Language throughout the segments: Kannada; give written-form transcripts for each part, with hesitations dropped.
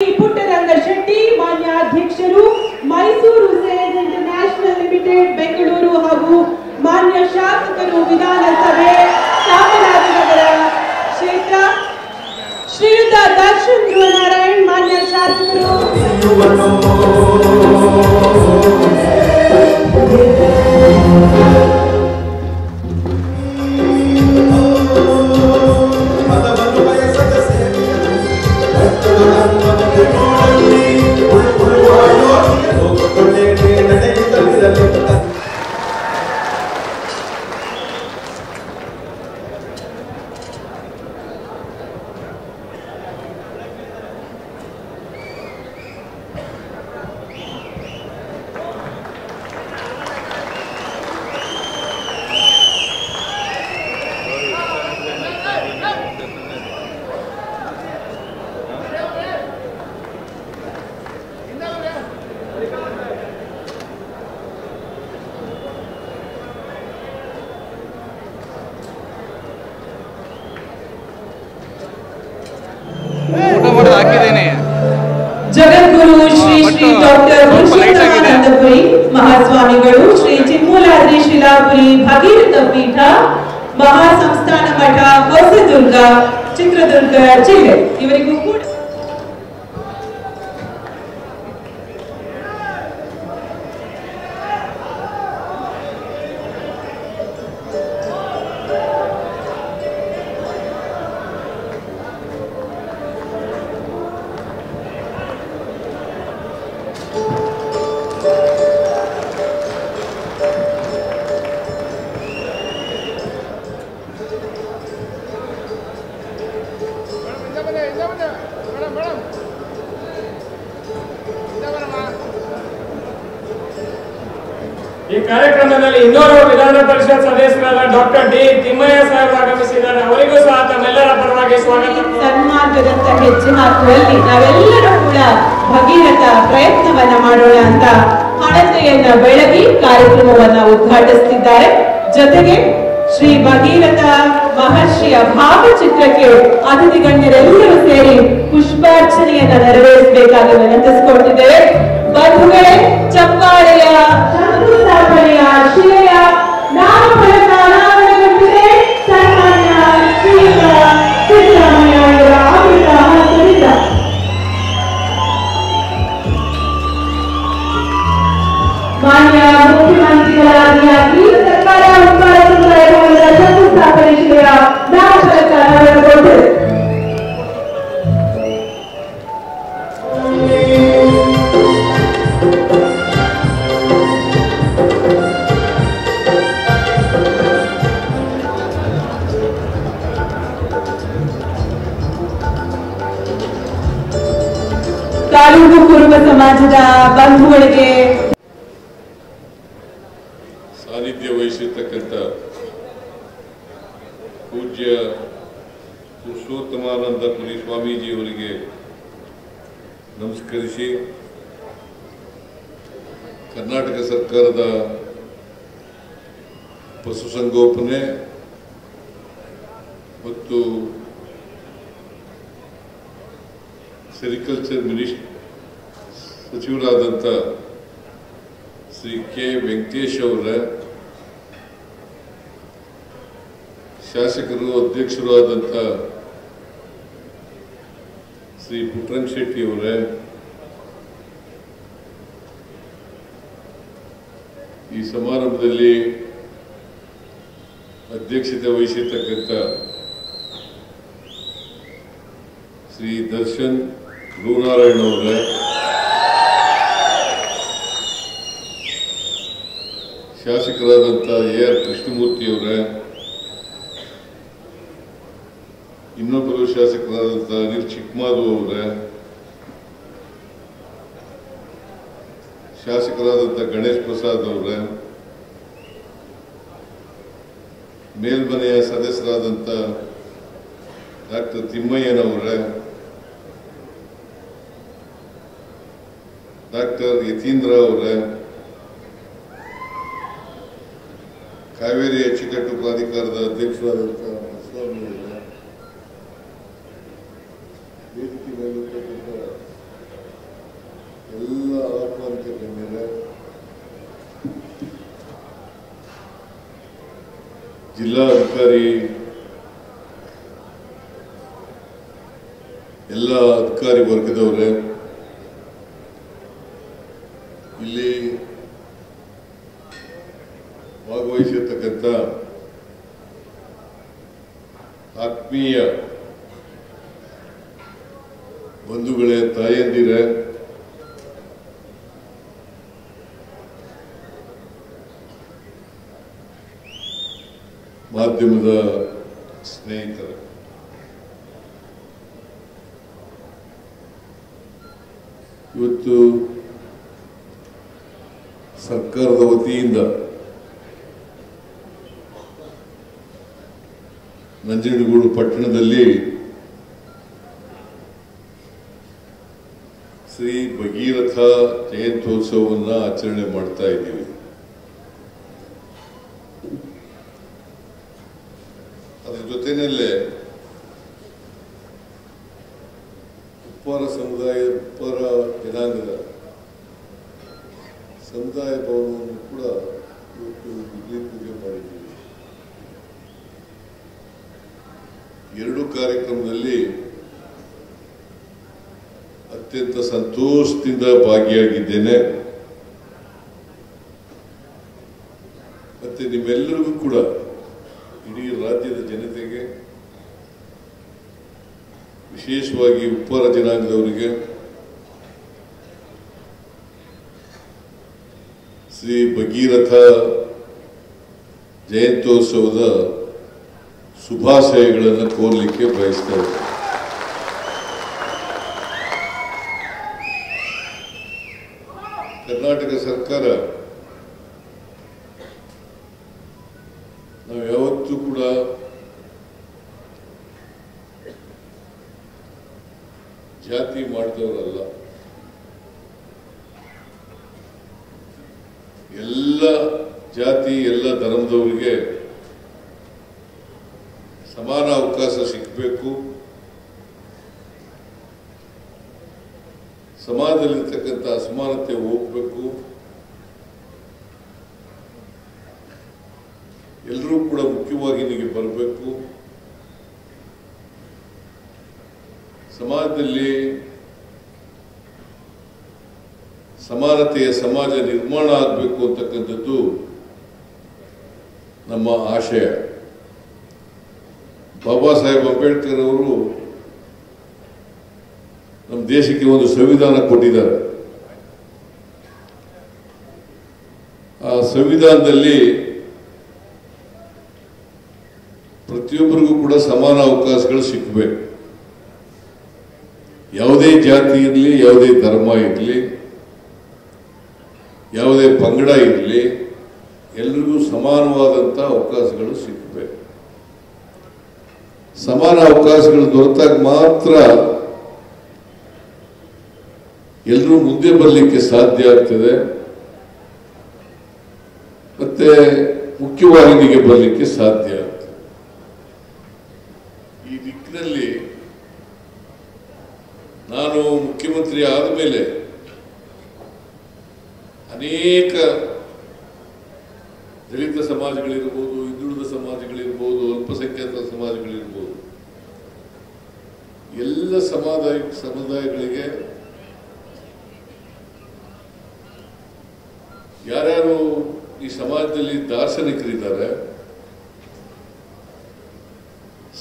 ಪುಟ್ಟರಂಗ ಶೆಟ್ಟಿ ಮಾನ್ಯ ಅಧ್ಯಕ್ಷರು Mysuru sales international limited Bengaluru ಹಾಗೂ ಮಾನ್ಯ ಶಾಸಕರು ವಿಧಾನಸಭೆ ಚಾಮರಾಜನಗರ ಕ್ಷೇತ್ರ ಶ್ರೀಯುತ ದರ್ಶನ್ ಧ್ರುವನಾರಾಯಣ್ ಮಾನ್ಯ ಶಾಸಕರು ಜಗದ್ಗುರು ಶ್ರೀ ಶ್ರೀ ಡಾಕ್ಟರ್ ವಿಶ್ವನಾಥಾನಂದಪುರಿ ಮಹಾಸ್ವಾಮಿಗಳು ಶ್ರೀ ಚಿನ್ಮೂಲಾದ್ರಿ ಶಿಲಾಪುರಿ ಭಗೀರಥ ಪೀಠ ಮಹಾಸಂಸ್ಥಾನ ಮಠ ಹೊಸದುರ್ಗ ಚಿತ್ರದುರ್ಗ ಜಿಲ್ಲೆ ಇವರಿಗೂ ಕೂಡ ಈ ಕಾರ್ಯಕ್ರಮದಲ್ಲಿ ಇನ್ನೋರ್ವ ವಿಧಾನ ಪರಿಷತ್ ಸದಸ್ಯರಾದ ಡಾಕ್ಟರ್ ಡಿ ತಿಮ್ಮಯ್ಯ ಸಾಹೇಬ್ ಆಗಮಿಸಿದ್ದಾರೆ. ಅವರಿಗೂ ಸಹ ತಮ್ಮೆಲ್ಲರ ಪರವಾಗಿ ಸ್ವಾಗತ. ಸನ್ಮಾರ್ಗದತ್ತ ಹೆಜ್ಜೆ ಹಾಕುವಲ್ಲಿ ನಾವೆಲ್ಲರೂ ಕೂಡ ಭಗೀರಥ ಪ್ರಯತ್ನವನ್ನ ಮಾಡೋಣ ಅಂತ ಹಣತೆಯನ್ನ ಬೆಳಗಿ ಕಾರ್ಯಕ್ರಮವನ್ನ ಉದ್ಘಾಟಿಸುತ್ತಿದ್ದಾರೆ. ಜೊತೆಗೆ ಶ್ರೀ ಭಗೀರಥ ಮಹರ್ಷಿಯ ಭಾವಚಿತ್ರಕ್ಕೆ ಅತಿಥಿ ಗಣ್ಯರೆಲ್ಲರೂ ಸೇರಿ ಪುಷ್ಪಾರ್ಚನೆಯನ್ನ ನೆರವೇರಿಸಬೇಕಾಗಿ ವಿನಂತಿಸಿಕೊಟ್ಟಿದ್ದೇವೆ. ಬಂಧುಗಳೇ, ಚಪ್ಪಾಳೆಯ ಶಂಕುಸ್ಥಾಪನೆಯ ಶಿಲೆಯ ನಾಮಫಲಕ ಅನಾವರಣಗೊಂಡಿದೆ. ಸನ್ಮಾನ್ಯ ಶ್ರೀಯುತ ಸಿದ್ದರಾಮಯ್ಯ ಅವರ ಅಮೃತ ಹಸ್ತದಿಂದ ಮಾನ್ಯ ಮುಖ್ಯಮಂತ್ರಿಗಳಾಗಿ ಸರ್ಕಾರ ಉತ್ಪಾದಕರ ಶಂಕುಸ್ಥಾಪನೆ ಶಿಲೆಯ ನಾಮಫಲಕ ಅನಾವರಣಗೊಂಡಿದೆ. ತಾಲೂಕು ಕುರುಬ ಸಮಾಜದ ಬಂಧುಗಳಿಗೆ ಸಾನ್ನಿಧ್ಯ ವಹಿಸಿರ್ತಕ್ಕಂಥ ಪೂಜ್ಯ ಪುರುಷೋತ್ತಮಾನಂದಪುರಿ ಸ್ವಾಮೀಜಿಯವರಿಗೆ ನಮಸ್ಕರಿಸಿ, ಕರ್ನಾಟಕ ಸರ್ಕಾರದ ಪಶುಸಂಗೋಪನೆ ಮತ್ತು ಸೆರಿಕಲ್ಚರ್ ಸಚಿವರಾದಂಥ ಶ್ರೀ ಕೆ ವೆಂಕಟೇಶ್ ಅವರ, ಶಾಸಕರು ಅಧ್ಯಕ್ಷರು ಆದಂಥ ಶ್ರೀ ಪುಟ್ಟರಂಗ ಶೆಟ್ಟಿ ಅವರ, ಈ ಸಮಾರಂಭದಲ್ಲಿ ಅಧ್ಯಕ್ಷತೆ ವಹಿಸಿರ್ತಕ್ಕಂಥ ಶ್ರೀ ದರ್ಶನ್ ಧ್ರುವನಾರಾಯಣ್ ಅವರ, ಶಾಸಕರಾದಂಥ AR ಕೃಷ್ಣಮೂರ್ತಿ ಅವರ, ಇನ್ನೊಬ್ಬರು ಶಾಸಕರಾದಂಥ ಅನಿಲ್ ಚಿಕ್ಕಮಾಧವ್ ಅವರ, ಶಾಸಕರಾದಂಥ ಗಣೇಶ್ ಪ್ರಸಾದ್ ಅವರ, ಮೇಲ್ಮನೆಯ ಸದಸ್ಯರಾದಂಥ ಡಾಕ್ಟರ್ ತಿಮ್ಮಯ್ಯನವರ, ಡಾಕ್ಟರ್ ಯತೀಂದ್ರ ಅವರ, ಕಾವೇರಿ ಅಚ್ಚುಕಟ್ಟು ಪ್ರಾಧಿಕಾರದ ಅಧ್ಯಕ್ಷರಾದಂಥ ಸ್ವಾಮಿ ಅವರ, ವೇದಿಕೆ ಮೇಲಿರ್ತಕ್ಕಂಥ ಎಲ್ಲ ಆಹ್ವಾನಿತರ ಮೇಲೆ ಜಿಲ್ಲಾಧಿಕಾರಿ ಎಲ್ಲ ಅಧಿಕಾರಿ ವರ್ಗದವರೇ, ಇಲ್ಲಿ ಭಾಗವಹಿಸಿರ್ತಕ್ಕಂಥ ಆತ್ಮೀಯ ಬಂಧುಗಳೇ, ತಾಯಂದಿರೇ, ಮಾಧ್ಯಮದ ಸ್ನೇಹಿತರು, ಇವತ್ತು ಸರ್ಕಾರದ ವತಿಯಿಂದ ನಂಜನಗೂಡು ಪಟ್ಟಣದಲ್ಲಿ ಶ್ರೀ ಭಗೀರಥ ಜಯಂತ್ಯೋತ್ಸವವನ್ನು ಆಚರಣೆ ಮಾಡ್ತಾ ಇದ್ದೀವಿ. ಅದರ ಜೊತೆಯಲ್ಲೇ ಉಪ್ಪಾರ ಜನಾಂಗದ ಸಮುದಾಯ ಭವನವನ್ನು ಕೂಡ ಇವತ್ತು ವಿಜಯ ಪೂಜೆ ಮಾಡಿದ್ದೀವಿ. ಎರಡು ಕಾರ್ಯಕ್ರಮದಲ್ಲಿ ಅತ್ಯಂತ ಸಂತೋಷದಿಂದ ಭಾಗಿಯಾಗಿದ್ದೇನೆ. ಮತ್ತೆ ನಿಮ್ಮೆಲ್ಲರಿಗೂ ಕೂಡ, ಇಡೀ ರಾಜ್ಯದ ಜನತೆಗೆ, ವಿಶೇಷವಾಗಿ ಉಪ್ಪಾರ ಜನಾಂಗದವರಿಗೆ ಶ್ರೀ ಭಗೀರಥ ಜಯಂತ್ಯೋತ್ಸವದ ಶುಭಾಶಯಗಳನ್ನು ಕೋರಲಿಕ್ಕೆ ಬಯಸ್ತಾ ಇದ್ದೇನೆ. ಕರ್ನಾಟಕ ಸರ್ಕಾರ ನಾವು ಯಾವತ್ತೂ ಕೂಡ ಜಾತಿ ಮಾಡಿದವರಲ್ಲ. ಎಲ್ಲ ಜಾತಿ, ಎಲ್ಲ ಧರ್ಮದವರಿಗೆ ಸಮಾನ ಅವಕಾಶ ಸಿಗಬೇಕು, ಸಮಾಜದಲ್ಲಿರ್ತಕ್ಕಂಥ ಅಸಮಾನತೆ ಹೋಗಬೇಕು, ಎಲ್ಲರೂ ಕೂಡ ಮುಖ್ಯವಾಹಿನಿಗೆ ಬರಬೇಕು, ಸಮಾಜದಲ್ಲಿ ಸಮಾನತೆಯ ಸಮಾಜ ನಿರ್ಮಾಣ ಆಗಬೇಕು ಅಂತಕ್ಕಂಥದ್ದು ನಮ್ಮ ಆಶಯ. ಬಾಬಾ ಸಾಹೇಬ್ ಅಂಬೇಡ್ಕರ್ ಅವರು ನಮ್ಮ ದೇಶಕ್ಕೆ ಒಂದು ಸಂವಿಧಾನ ಕೊಟ್ಟಿದ್ದಾರೆ. ಆ ಸಂವಿಧಾನದಲ್ಲಿ ಪ್ರತಿಯೊಬ್ಬರಿಗೂ ಕೂಡ ಸಮಾನ ಅವಕಾಶಗಳು ಸಿಗಬೇಕು. ಯಾವುದೇ ಜಾತಿ ಇರಲಿ, ಯಾವುದೇ ಧರ್ಮ ಇರಲಿ, ಯಾವುದೇ ಪಂಗಡ ಇರಲಿ, ಎಲ್ರಿಗೂ ಸಮಾನವಾದಂಥ ಅವಕಾಶಗಳು ಸಿಗಬೇಕು. ಸಮಾನ ಅವಕಾಶಗಳು ದೊರೆತಾಗ ಮಾತ್ರ ಎಲ್ಲರೂ ಮುಂದೆ ಬರಲಿಕ್ಕೆ ಸಾಧ್ಯ ಆಗ್ತದೆ, ಮತ್ತೆ ಮುಖ್ಯವಾಹಿನಿಗೆ ಬರಲಿಕ್ಕೆ ಸಾಧ್ಯ ಆಗ್ತದೆ. ಈ ದಿಕ್ಕಿನಲ್ಲಿ ನಾನು ಮುಖ್ಯಮಂತ್ರಿ ಆದ ಮೇಲೆ ಅನೇಕ ದಲಿತ ಸಮಾಜಗಳಿರ್ಬೋದು, ಹಿಂದುಳಿದ ಸಮಾಜಗಳಿರ್ಬೋದು, ಅಲ್ಪಸಂಖ್ಯಾತ ಸಮಾಜಗಳಿರ್ಬೋದು, ಎಲ್ಲ ಸಮುದಾಯಗಳಿಗೆ ಯಾರ್ಯಾರು ಈ ಸಮಾಜದಲ್ಲಿ ದಾರ್ಶನಿಕರಿದ್ದಾರೆ,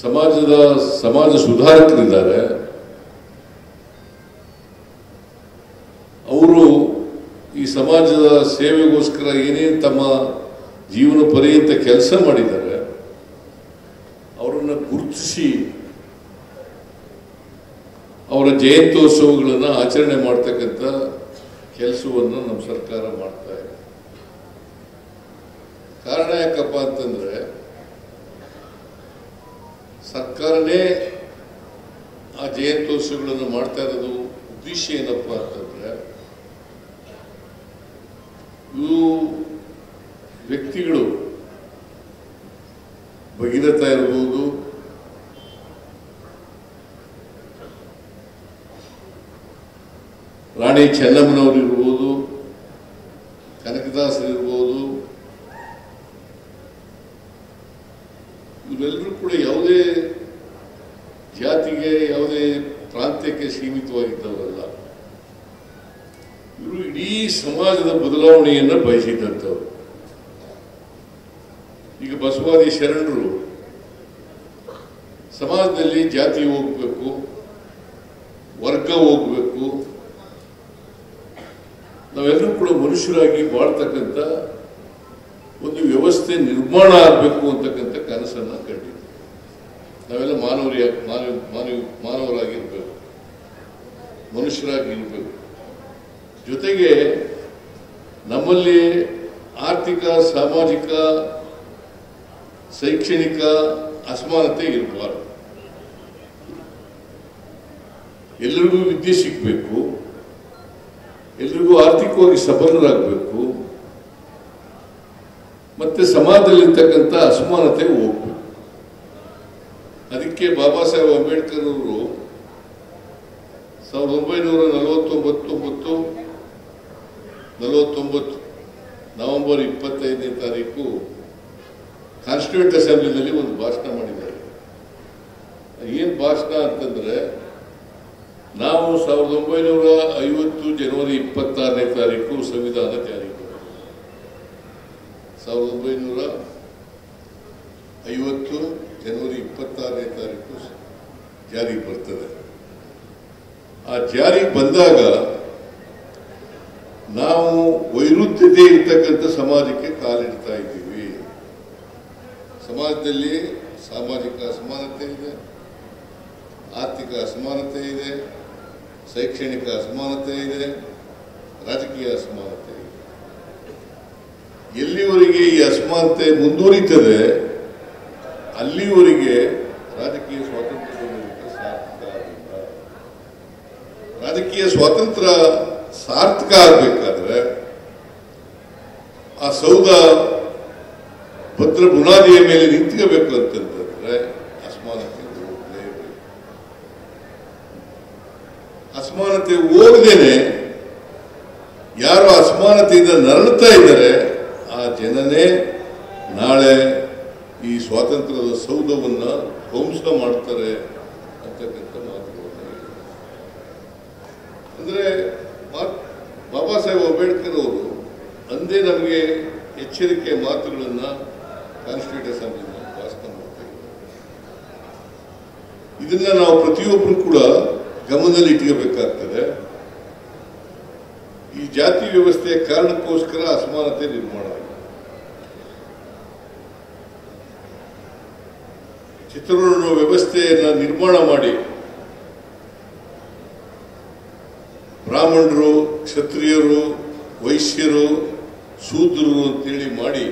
ಸಮಾಜ ಸುಧಾರಕರಿದ್ದಾರೆ, ಅವರು ಈ ಸಮಾಜದ ಸೇವೆಗೋಸ್ಕರ ಏನೇನು ತಮ್ಮ ಜೀವನ ಪರ್ಯಂತ ಕೆಲಸ ಮಾಡಿದ್ದಾರೆ, ಅವರನ್ನು ಗುರುತಿಸಿ ಅವರ ಜಯಂತ್ಯೋತ್ಸವಗಳನ್ನು ಆಚರಣೆ ಮಾಡ್ತಕ್ಕಂಥ ಕೆಲಸವನ್ನು ನಮ್ಮ ಸರ್ಕಾರ ಮಾಡ್ತಾ ಇದೆ. ಕಾರಣ ಯಾಕಪ್ಪ ಅಂತಂದ್ರೆ, ಸರ್ಕಾರನೇ ಆ ಜಯಂತ್ಯೋತ್ಸವಗಳನ್ನು ಮಾಡ್ತಾ ಇರೋದು ಉದ್ದೇಶ ಏನಪ್ಪ ಅಂತಂದ್ರೆ, ಇವು ವ್ಯಕ್ತಿಗಳು ಭಗೀರಥ ಇರಬಹುದು, ರಾಣಿ ಚೆನ್ನಮ್ಮನವರು ಇರ್ಬೋದು, ಕನಕದಾಸರಿರ್ಬೋದು, ಇವರೆಲ್ಲರೂ ಕೂಡ ಯಾವುದೇ ಜಾತಿಗೆ ಯಾವುದೇ ಪ್ರಾಂತ್ಯಕ್ಕೆ ಸೀಮಿತವಾಗಿದ್ದವರಲ್ಲ. ಇವರು ಇಡೀ ಸಮಾಜದ ಬದಲಾವಣೆಯನ್ನು ಬಯಸಿದಂಥವ್ರು. ಈಗ ಬಸವಾದಿ ಶರಣರು ಸಮಾಜದಲ್ಲಿ ಜಾತಿ ಹೋಗಬೇಕು, ವರ್ಗ ಹೋಗಬೇಕು, ನಾವೆಲ್ಲರೂ ಕೂಡ ಮನುಷ್ಯರಾಗಿ ಬಾಳ್ತಕ್ಕಂಥ ಒಂದು ವ್ಯವಸ್ಥೆ ನಿರ್ಮಾಣ ಆಗಬೇಕು ಅಂತಕ್ಕಂಥ ಕನಸನ್ನ ಕಂಡಿದ್ದೆ. ನಾವೆಲ್ಲ ಮಾನವರಾಗಿರ್ಬೇಕು, ಮನುಷ್ಯರಾಗಿರ್ಬೇಕು. ಜೊತೆಗೆ ನಮ್ಮಲ್ಲಿ ಆರ್ಥಿಕ, ಸಾಮಾಜಿಕ, ಶೈಕ್ಷಣಿಕ ಅಸಮಾನತೆ ಇರಬಾರದು. ಎಲ್ಲರಿಗೂ ವಿದ್ಯೆ ಸಿಗಬೇಕು, ಎಲ್ರಿಗೂ ಆರ್ಥಿಕವಾಗಿ ಸಬಲರಾಗಬೇಕು, ಮತ್ತೆ ಸಮಾಜದಲ್ಲಿರ್ತಕ್ಕಂಥ ಅಸಮಾನತೆ ಹೋಗ್ಬೇಕು. ಅದಕ್ಕೆ ಬಾಬಾ ಸಾಹೇಬ್ ಅಂಬೇಡ್ಕರ್ ಅವರು 1949 ನವೆಂಬರ್ 25ನೇ ತಾರೀಕು ಕಾನ್ಸ್ಟಿಟ್ಯೂಂಟ್ ಅಸೆಂಬ್ಲಿನಲ್ಲಿ ಒಂದು ಭಾಷಣ ಮಾಡಿದ್ದಾರೆ. ಏನ್ ಭಾಷಣ ಅಂತಂದ್ರೆ, ನಾವು 1950 ಜನವರಿ 26ನೇ ತಾರೀಕು ಸಂವಿಧಾನ ಜಾರಿಗೆ ಬರ್ತದೆ. 1950 ಜನವರಿ 26ನೇ ತಾರೀಕು ಜಾರಿಗೆ ಬರ್ತದೆ. ಆ ಜಾರಿಗೆ ಬಂದಾಗ ನಾವು ವೈರುಧ್ಯತೆ ಇರ್ತಕ್ಕಂಥ ಸಮಾಜಕ್ಕೆ ಕಾಲಿಡ್ತಾ ಇದ್ದೀವಿ. ಸಮಾಜದಲ್ಲಿ ಸಾಮಾಜಿಕ ಅಸಮಾನತೆ ಇದೆ, ಆರ್ಥಿಕ ಅಸಮಾನತೆ ಇದೆ, ಶೈಕ್ಷಣಿಕ ಅಸಮಾನತೆ ಇದೆ, ರಾಜಕೀಯ ಅಸಮಾನತೆ ಇದೆ. ಎಲ್ಲಿವರೆಗೆ ಈ ಅಸಮಾನತೆ ಮುಂದುವರಿತದೆ ಅಲ್ಲಿವರೆಗೆ ರಾಜಕೀಯ ಸ್ವಾತಂತ್ರ್ಯ ಸಾರ್ಥಕ ಆಗಿಲ್ಲ. ರಾಜಕೀಯ ಸ್ವಾತಂತ್ರ್ಯ ಸಾರ್ಥಕ ಆಗಬೇಕಾದ್ರೆ ಆ ಸೌಧ ಭದ್ರ ಬುನಾದಿಯ ಮೇಲೆ ನಿಂತ್ಕೋಬೇಕು ಅಂತಂದ್ರೆ ಅಸಮಾನತೆ ಹೋಗಲೇಬೇಕು. ಅಸಮಾನತೆ ಹೋಗದೇನೆ ಯಾರು ಅಸಮಾನತೆಯಿಂದ ನರಳುತ್ತಾ ಇದ್ದಾರೆ ಆ ಜನನೇ ನಾಳೆ ಈ ಸ್ವಾತಂತ್ರ್ಯದ ಸೌಧವನ್ನ ಧ್ವಂಸ ಮಾಡ್ತಾರೆ ಅಂತಕ್ಕಂಥ ಮಾತುಗಳನ್ನು ಅಂದ್ರೆ ಬಾಬಾ ಸಾಹೇಬ್ ಅಂಬೇಡ್ಕರ್ ಅವರು ಅಂದೇ ನಮಗೆ ಎಚ್ಚರಿಕೆ ಮಾತುಗಳನ್ನ ಕಾನ್ಸ್ಟಿಟ್ಯೂಂಟ್ ಅಸೆಂಬ್ಲಿನ ಭಾಷಣ ಮಾಡ್ತಾ ಇದ್ದಾರೆ. ಇದನ್ನ ನಾವು ಪ್ರತಿಯೊಬ್ಬರು ಕೂಡ ಗಮನದಲ್ಲಿ ಇಟ್ಕೋಬೇಕಾಗ್ತದೆ. ಈ ಜಾತಿ ವ್ಯವಸ್ಥೆಯ ಕಾರಣಕ್ಕೋಸ್ಕರ ಅಸಮಾನತೆ ನಿರ್ಮಾಣ ಆಗಿದೆ. ಚಿತ್ರವರ್ಣ ವ್ಯವಸ್ಥೆಯನ್ನ ನಿರ್ಮಾಣ ಮಾಡಿ ಬ್ರಾಹ್ಮಣರು, ಕ್ಷತ್ರಿಯರು, ವೈಶ್ಯರು, ಶೂದ್ರರು ಅಂತೇಳಿ ಮಾಡಿ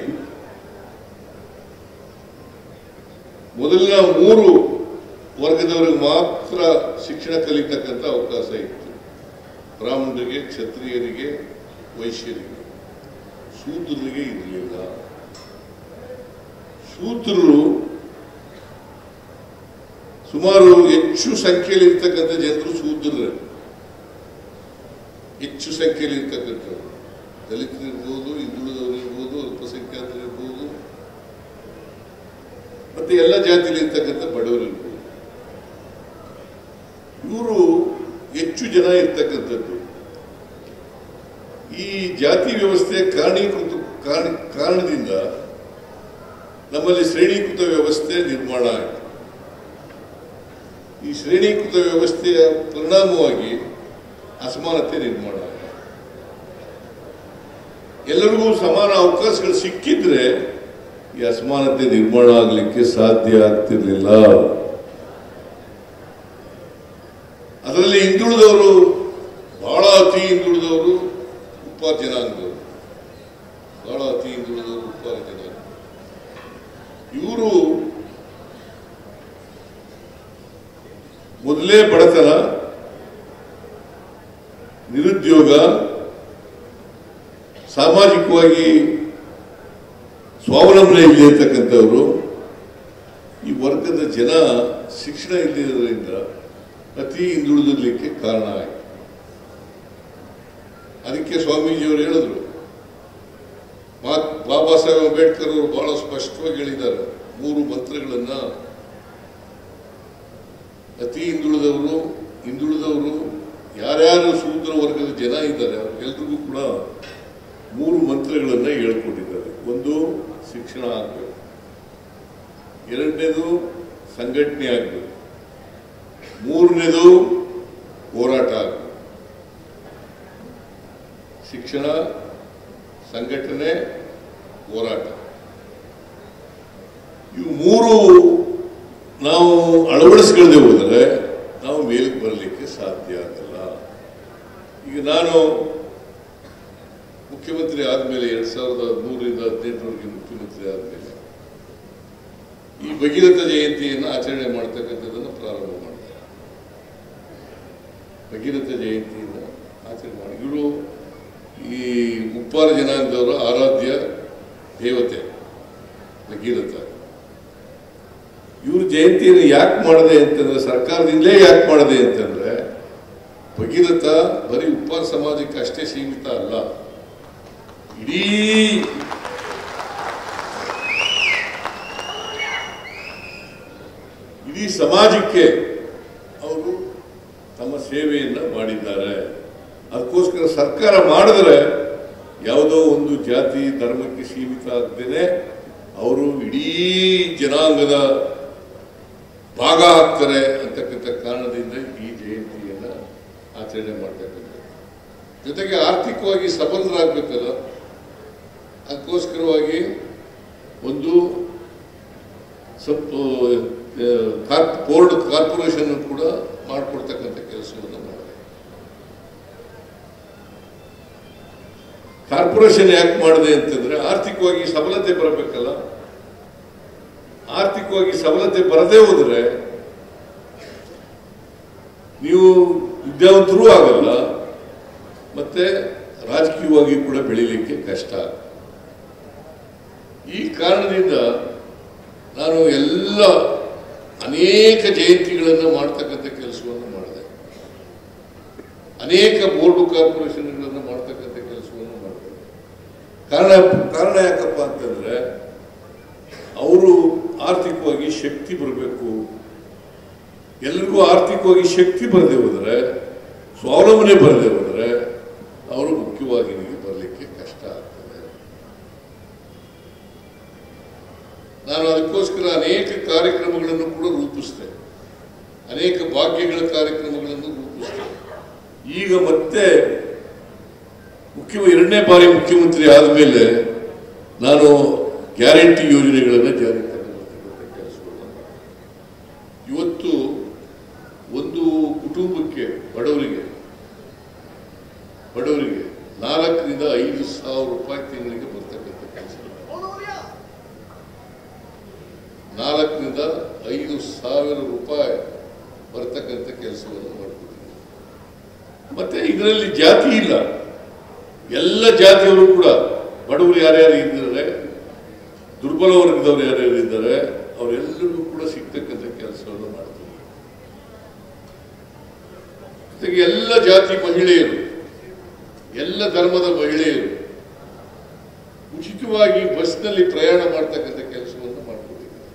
ಮೊದಲಿನ 3 ವರ್ಗದವರಿಗೆ ಮಾತ್ರ ಶಿಕ್ಷಣ ಕಲಿತಕ್ಕಂಥ ಅವಕಾಶ ಇತ್ತು. ಬ್ರಾಹ್ಮಣರಿಗೆ, ಕ್ಷತ್ರಿಯರಿಗೆ, ವೈಶ್ಯರಿಗೆ. ಶೂದ್ರರಿಗೆ ಇರಲಿಲ್ಲ. ಶೂದ್ರರು ಸುಮಾರು ಹೆಚ್ಚು ಸಂಖ್ಯೆಯಲ್ಲಿ ಇರ್ತಕ್ಕಂಥ ಜನರು ಶೂದ್ರರು, ಹೆಚ್ಚು ಸಂಖ್ಯೆಯಲ್ಲಿ ಇರ್ತಕ್ಕಂಥವ್ರು. ದಲಿತರಿರ್ಬೋದು, ಹಿಂದುಳಿದವರು ಇರ್ಬೋದು, ಅಲ್ಪಸಂಖ್ಯಾತರಿರ್ಬೋದು, ಮತ್ತೆ ಎಲ್ಲ ಜಾತಿಯಲ್ಲಿ ಇರ್ತಕ್ಕಂಥ ಬಡವರು ಇರ್ಬೋದು. ಇವರು ಹೆಚ್ಚು ಜನ ಇರ್ತಕ್ಕಂಥದ್ದು. ಈ ಜಾತಿ ವ್ಯವಸ್ಥೆ ಕಾರಣದಿಂದ ನಮ್ಮಲ್ಲಿ ಶ್ರೇಣೀಕೃತ ವ್ಯವಸ್ಥೆ ನಿರ್ಮಾಣ ಆಯಿತು. ಈ ಶ್ರೇಣೀಕೃತ ವ್ಯವಸ್ಥೆಯ ಪರಿಣಾಮವಾಗಿ ಅಸಮಾನತೆ ನಿರ್ಮಾಣ ಆಯಿತು. ಎಲ್ಲರಿಗೂ ಸಮಾನ ಅವಕಾಶಗಳು ಸಿಕ್ಕಿದ್ರೆ ಈ ಅಸಮಾನತೆ ನಿರ್ಮಾಣ ಆಗಲಿಕ್ಕೆ ಸಾಧ್ಯ ಆಗ್ತಿರ್ಲಿಲ್ಲ. ಅದರಲ್ಲಿ ಹಿಂದುಳಿದವರು, ಬಹಳ ಅತಿ ಹಿಂದುಳಿದವರು, ಉಪ ಜನಾಂಗದವರು, ಬಹಳ ಅತಿ ಹಿಂದುಳಿದವರು, ಉಪ ಜನಾಂಗ. ಇವರು ಮೊದಲೇ ಬಡತನ, ನಿರುದ್ಯೋಗ, ಸಾಮಾಜಿಕವಾಗಿ ಸ್ವಾವಲಂಬನೆ ಇಲ್ಲದೆ ಇರ್ತಕ್ಕಂಥವರು. ಈ ವರ್ಗದ ಜನ ಶಿಕ್ಷಣ ಇಲ್ಲದಿರೋದ್ರಿಂದ ಅತಿ ಹಿಂದುಳಿದಿರಲಿಕ್ಕೆ ಕಾರಣ ಆಯಿತು. ಅದಕ್ಕೆ ಸ್ವಾಮೀಜಿಯವರು ಹೇಳಿದ್ರು, ಬಾಬಾ ಸಾಹೇಬ್ ಅಂಬೇಡ್ಕರ್ ಅವರು ಬಹಳ ಸ್ಪಷ್ಟವಾಗಿ ಹೇಳಿದ್ದಾರೆ, 3 ಮಂತ್ರಗಳನ್ನ ಅತಿ ಹಿಂದುಳಿದವರು ಯಾರ್ಯಾರು ಶೂದ್ರ ವರ್ಗದ ಜನ ಇದ್ದಾರೆ ಅವ್ರಿಗೆಲ್ರಿಗೂ ಕೂಡ 3 ಮಂತ್ರಗಳನ್ನ ಹೇಳ್ಕೊಟ್ಟಿದ್ದಾರೆ. ಒಂದು ಶಿಕ್ಷಣ ಆಗಬೇಕು, ಎರಡನೇದು ಸಂಘಟನೆ ಆಗಬೇಕು, ಮೂರನೇದು ಹೋರಾಟ ಆಗಬೇಕು. ಶಿಕ್ಷಣ, ಸಂಘಟನೆ, ಹೋರಾಟ, ಇವು 3 ನಾವು ಅಳವಡಿಸಿಕೊಳ್ಳದೆ ಹೋದರೆ ನಾವು ಮೇಲಕ್ಕೆ ಬರಲಿಕ್ಕೆ ಸಾಧ್ಯ ಆಗಲ್ಲ. ಈಗ ನಾನು ಮುಖ್ಯಮಂತ್ರಿ ಆದಮೇಲೆ 2013ರಿಂದ 2018ರವರೆಗೆ ಮುಖ್ಯಮಂತ್ರಿ ಆದಮೇಲೆ ಈ ಭಗೀರಥ ಜಯಂತಿಯನ್ನು ಆಚರಣೆ ಮಾಡ್ತಕ್ಕಂಥದ್ದನ್ನು ಪ್ರಾರಂಭ ಮಾಡ್ತಾರೆ. ಭಗೀರಥ ಜಯಂತಿಯನ್ನು ಆಚರಣೆ ಮಾಡಿ, ಇವರು ಈ ಉಪ್ಪಾರ ಜನಾಂಗದವರ ಆರಾಧ್ಯ ದೇವತೆ ಭಗೀರಥ. ಇವ್ರ ಜಯಂತಿಯನ್ನು ಯಾಕೆ ಮಾಡದೆ ಅಂತಂದ್ರೆ, ಸರ್ಕಾರದಿಂದಲೇ ಯಾಕೆ ಮಾಡದೆ ಅಂತಂದ್ರೆ, ಭಗೀರಥ ಬರೀ ಉಪ್ಪಾರ ಸಮಾಜಕ್ಕೆ ಅಷ್ಟೇ ಸೀಮಿತ ಅಲ್ಲ, ಇಡೀ ಸಮಾಜಕ್ಕೆ ಅವರು ತಮ್ಮ ಸೇವೆಯನ್ನ ಮಾಡಿದ್ದಾರೆ. ಅದಕ್ಕೋಸ್ಕರ ಸರ್ಕಾರ ಮಾಡಿದ್ರೆ ಯಾವುದೋ ಒಂದು ಜಾತಿ ಧರ್ಮಕ್ಕೆ ಸೀಮಿತ ಆಗದೇನೆ ಅವರು ಇಡೀ ಜನಾಂಗದ ಭಾಗ ಆಗ್ತಾರೆ ಅಂತಕ್ಕಂಥ ಕಾರಣದಿಂದ ಈ ಜಯಂತಿಯನ್ನ ಆಚರಣೆ ಮಾಡ್ತಕ್ಕಂಥದ್ದು. ಜೊತೆಗೆ ಆರ್ಥಿಕವಾಗಿ ಸಬಲರಾಗಬೇಕಲ್ಲ, ಅದಕ್ಕೋಸ್ಕರವಾಗಿ ಒಂದು ಬೋರ್ಡ್ ಕಾರ್ಪೊರೇಷನ್ ಕೂಡ ಮಾಡಿಕೊಡ್ತಕ್ಕಂಥ ಕೆಲಸವನ್ನು ಮಾಡಿದೆ. ಕಾರ್ಪೊರೇಷನ್ ಯಾಕೆ ಮಾಡಿದೆ ಅಂತಂದ್ರೆ, ಆರ್ಥಿಕವಾಗಿ ಸಬಲತೆ ಬರಬೇಕಲ್ಲ. ಆರ್ಥಿಕವಾಗಿ ಸಬಲತೆ ಬರದೇ ಹೋದ್ರೆ ನೀವು ವಿದ್ಯಾವಂತರೂ ಆಗಲ್ಲ, ಮತ್ತೆ ರಾಜಕೀಯವಾಗಿ ಕೂಡ ಬೆಳೀಲಿಕ್ಕೆ ಕಷ್ಟ. ಈ ಕಾರಣದಿಂದ ನಾನು ಅನೇಕ ಜಯಂತಿಗಳನ್ನು ಮಾಡ್ತಕ್ಕಂಥ ಕೆಲಸವನ್ನು ಮಾಡಿದೆ, ಅನೇಕ ಬೋರ್ಡು ಕಾರ್ಪೊರೇಷನ್ಗಳನ್ನು ಮಾಡ್ತಕ್ಕಂಥ ಕೆಲಸವನ್ನು ಮಾಡಿದೆ. ಕಾರಣ ಯಾಕಪ್ಪ ಅಂತಂದ್ರೆ, ಅವರು ಆರ್ಥಿಕವಾಗಿ ಶಕ್ತಿ ಬರಬೇಕು. ಎಲ್ರಿಗೂ ಆರ್ಥಿಕವಾಗಿ ಶಕ್ತಿ ಬರದೆ ಹೋದರೆ, ಸ್ವಾವಲಂಬನೆ ಬರದೆ ಹೋದರೆ ಅವರು ಮುಖ್ಯವಾಹಿನಿಗೆ ಬರಲಿಕ್ಕೆ ಕಷ್ಟ ಆಗ್ತದೆ. ನಾನು ಅದಕ್ಕೋಸ್ಕರ ಅನೇಕ ಕಾರ್ಯಕ್ರಮಗಳನ್ನು ಕೂಡ ರೂಪಿಸಿದೆ, ಅನೇಕ ಭಾಗ್ಯಗಳ ಕಾರ್ಯಕ್ರಮಗಳನ್ನು ರೂಪಿಸಿದೆ. ಈಗ ಮತ್ತೆ ಎರಡನೇ ಬಾರಿ ಮುಖ್ಯಮಂತ್ರಿ ಆದಮೇಲೆ ನಾನು ಗ್ಯಾರಂಟಿ ಯೋಜನೆಗಳನ್ನು ಜಾರಿಗೆ ತರತಕ್ಕಂಥ ಕೆಲಸವನ್ನು ಮಾಡಿದೆ. ಇವತ್ತು ಒಂದು ಕುಟುಂಬಕ್ಕೆ ಬಡವರಿಗೆ 4ರಿಂದ 5 ಸಾವಿರ ರೂಪಾಯಿ ತಿಂಗಳಿಗೆ ಬರ್ತಕ್ಕಂಥ ಕೆಲಸ, 4ರಿಂದ 5 ಸಾವಿರ ರೂಪಾಯಿ ಬರ್ತಕ್ಕಂಥ ಕೆಲಸವನ್ನು ಮಾಡಿಕೊಟ್ಟಿದ್ದೀವಿ. ಮತ್ತೆ ಇದರಲ್ಲಿ ಜಾತಿ ಇಲ್ಲ, ಎಲ್ಲ ಜಾತಿಯವರು ಕೂಡ, ಬಡವರು ಯಾರ್ಯಾರು ಇದ್ದಾರೆ, ದುರ್ಬಲ ವರ್ಗದವರು ಯಾರ್ಯಾರು ಇದ್ದಾರೆ, ಅವರೆಲ್ಲರಿಗೂ ಕೂಡ ಸಿಗ್ತಕ್ಕಂಥ ಕೆಲಸವನ್ನು ಮಾಡ್ತೀವಿ. ಜೊತೆಗೆ ಎಲ್ಲ ಜಾತಿ ಮಹಿಳೆಯರು, ಎಲ್ಲ ಧರ್ಮದ ಮಹಿಳೆಯರು ಉಚಿತವಾಗಿ ಬಸ್ನಲ್ಲಿ ಪ್ರಯಾಣ ಮಾಡ್ತಕ್ಕಂಥ ಕೆಲಸವನ್ನು ಮಾಡಿಕೊಟ್ಟಿದ್ದಾರೆ.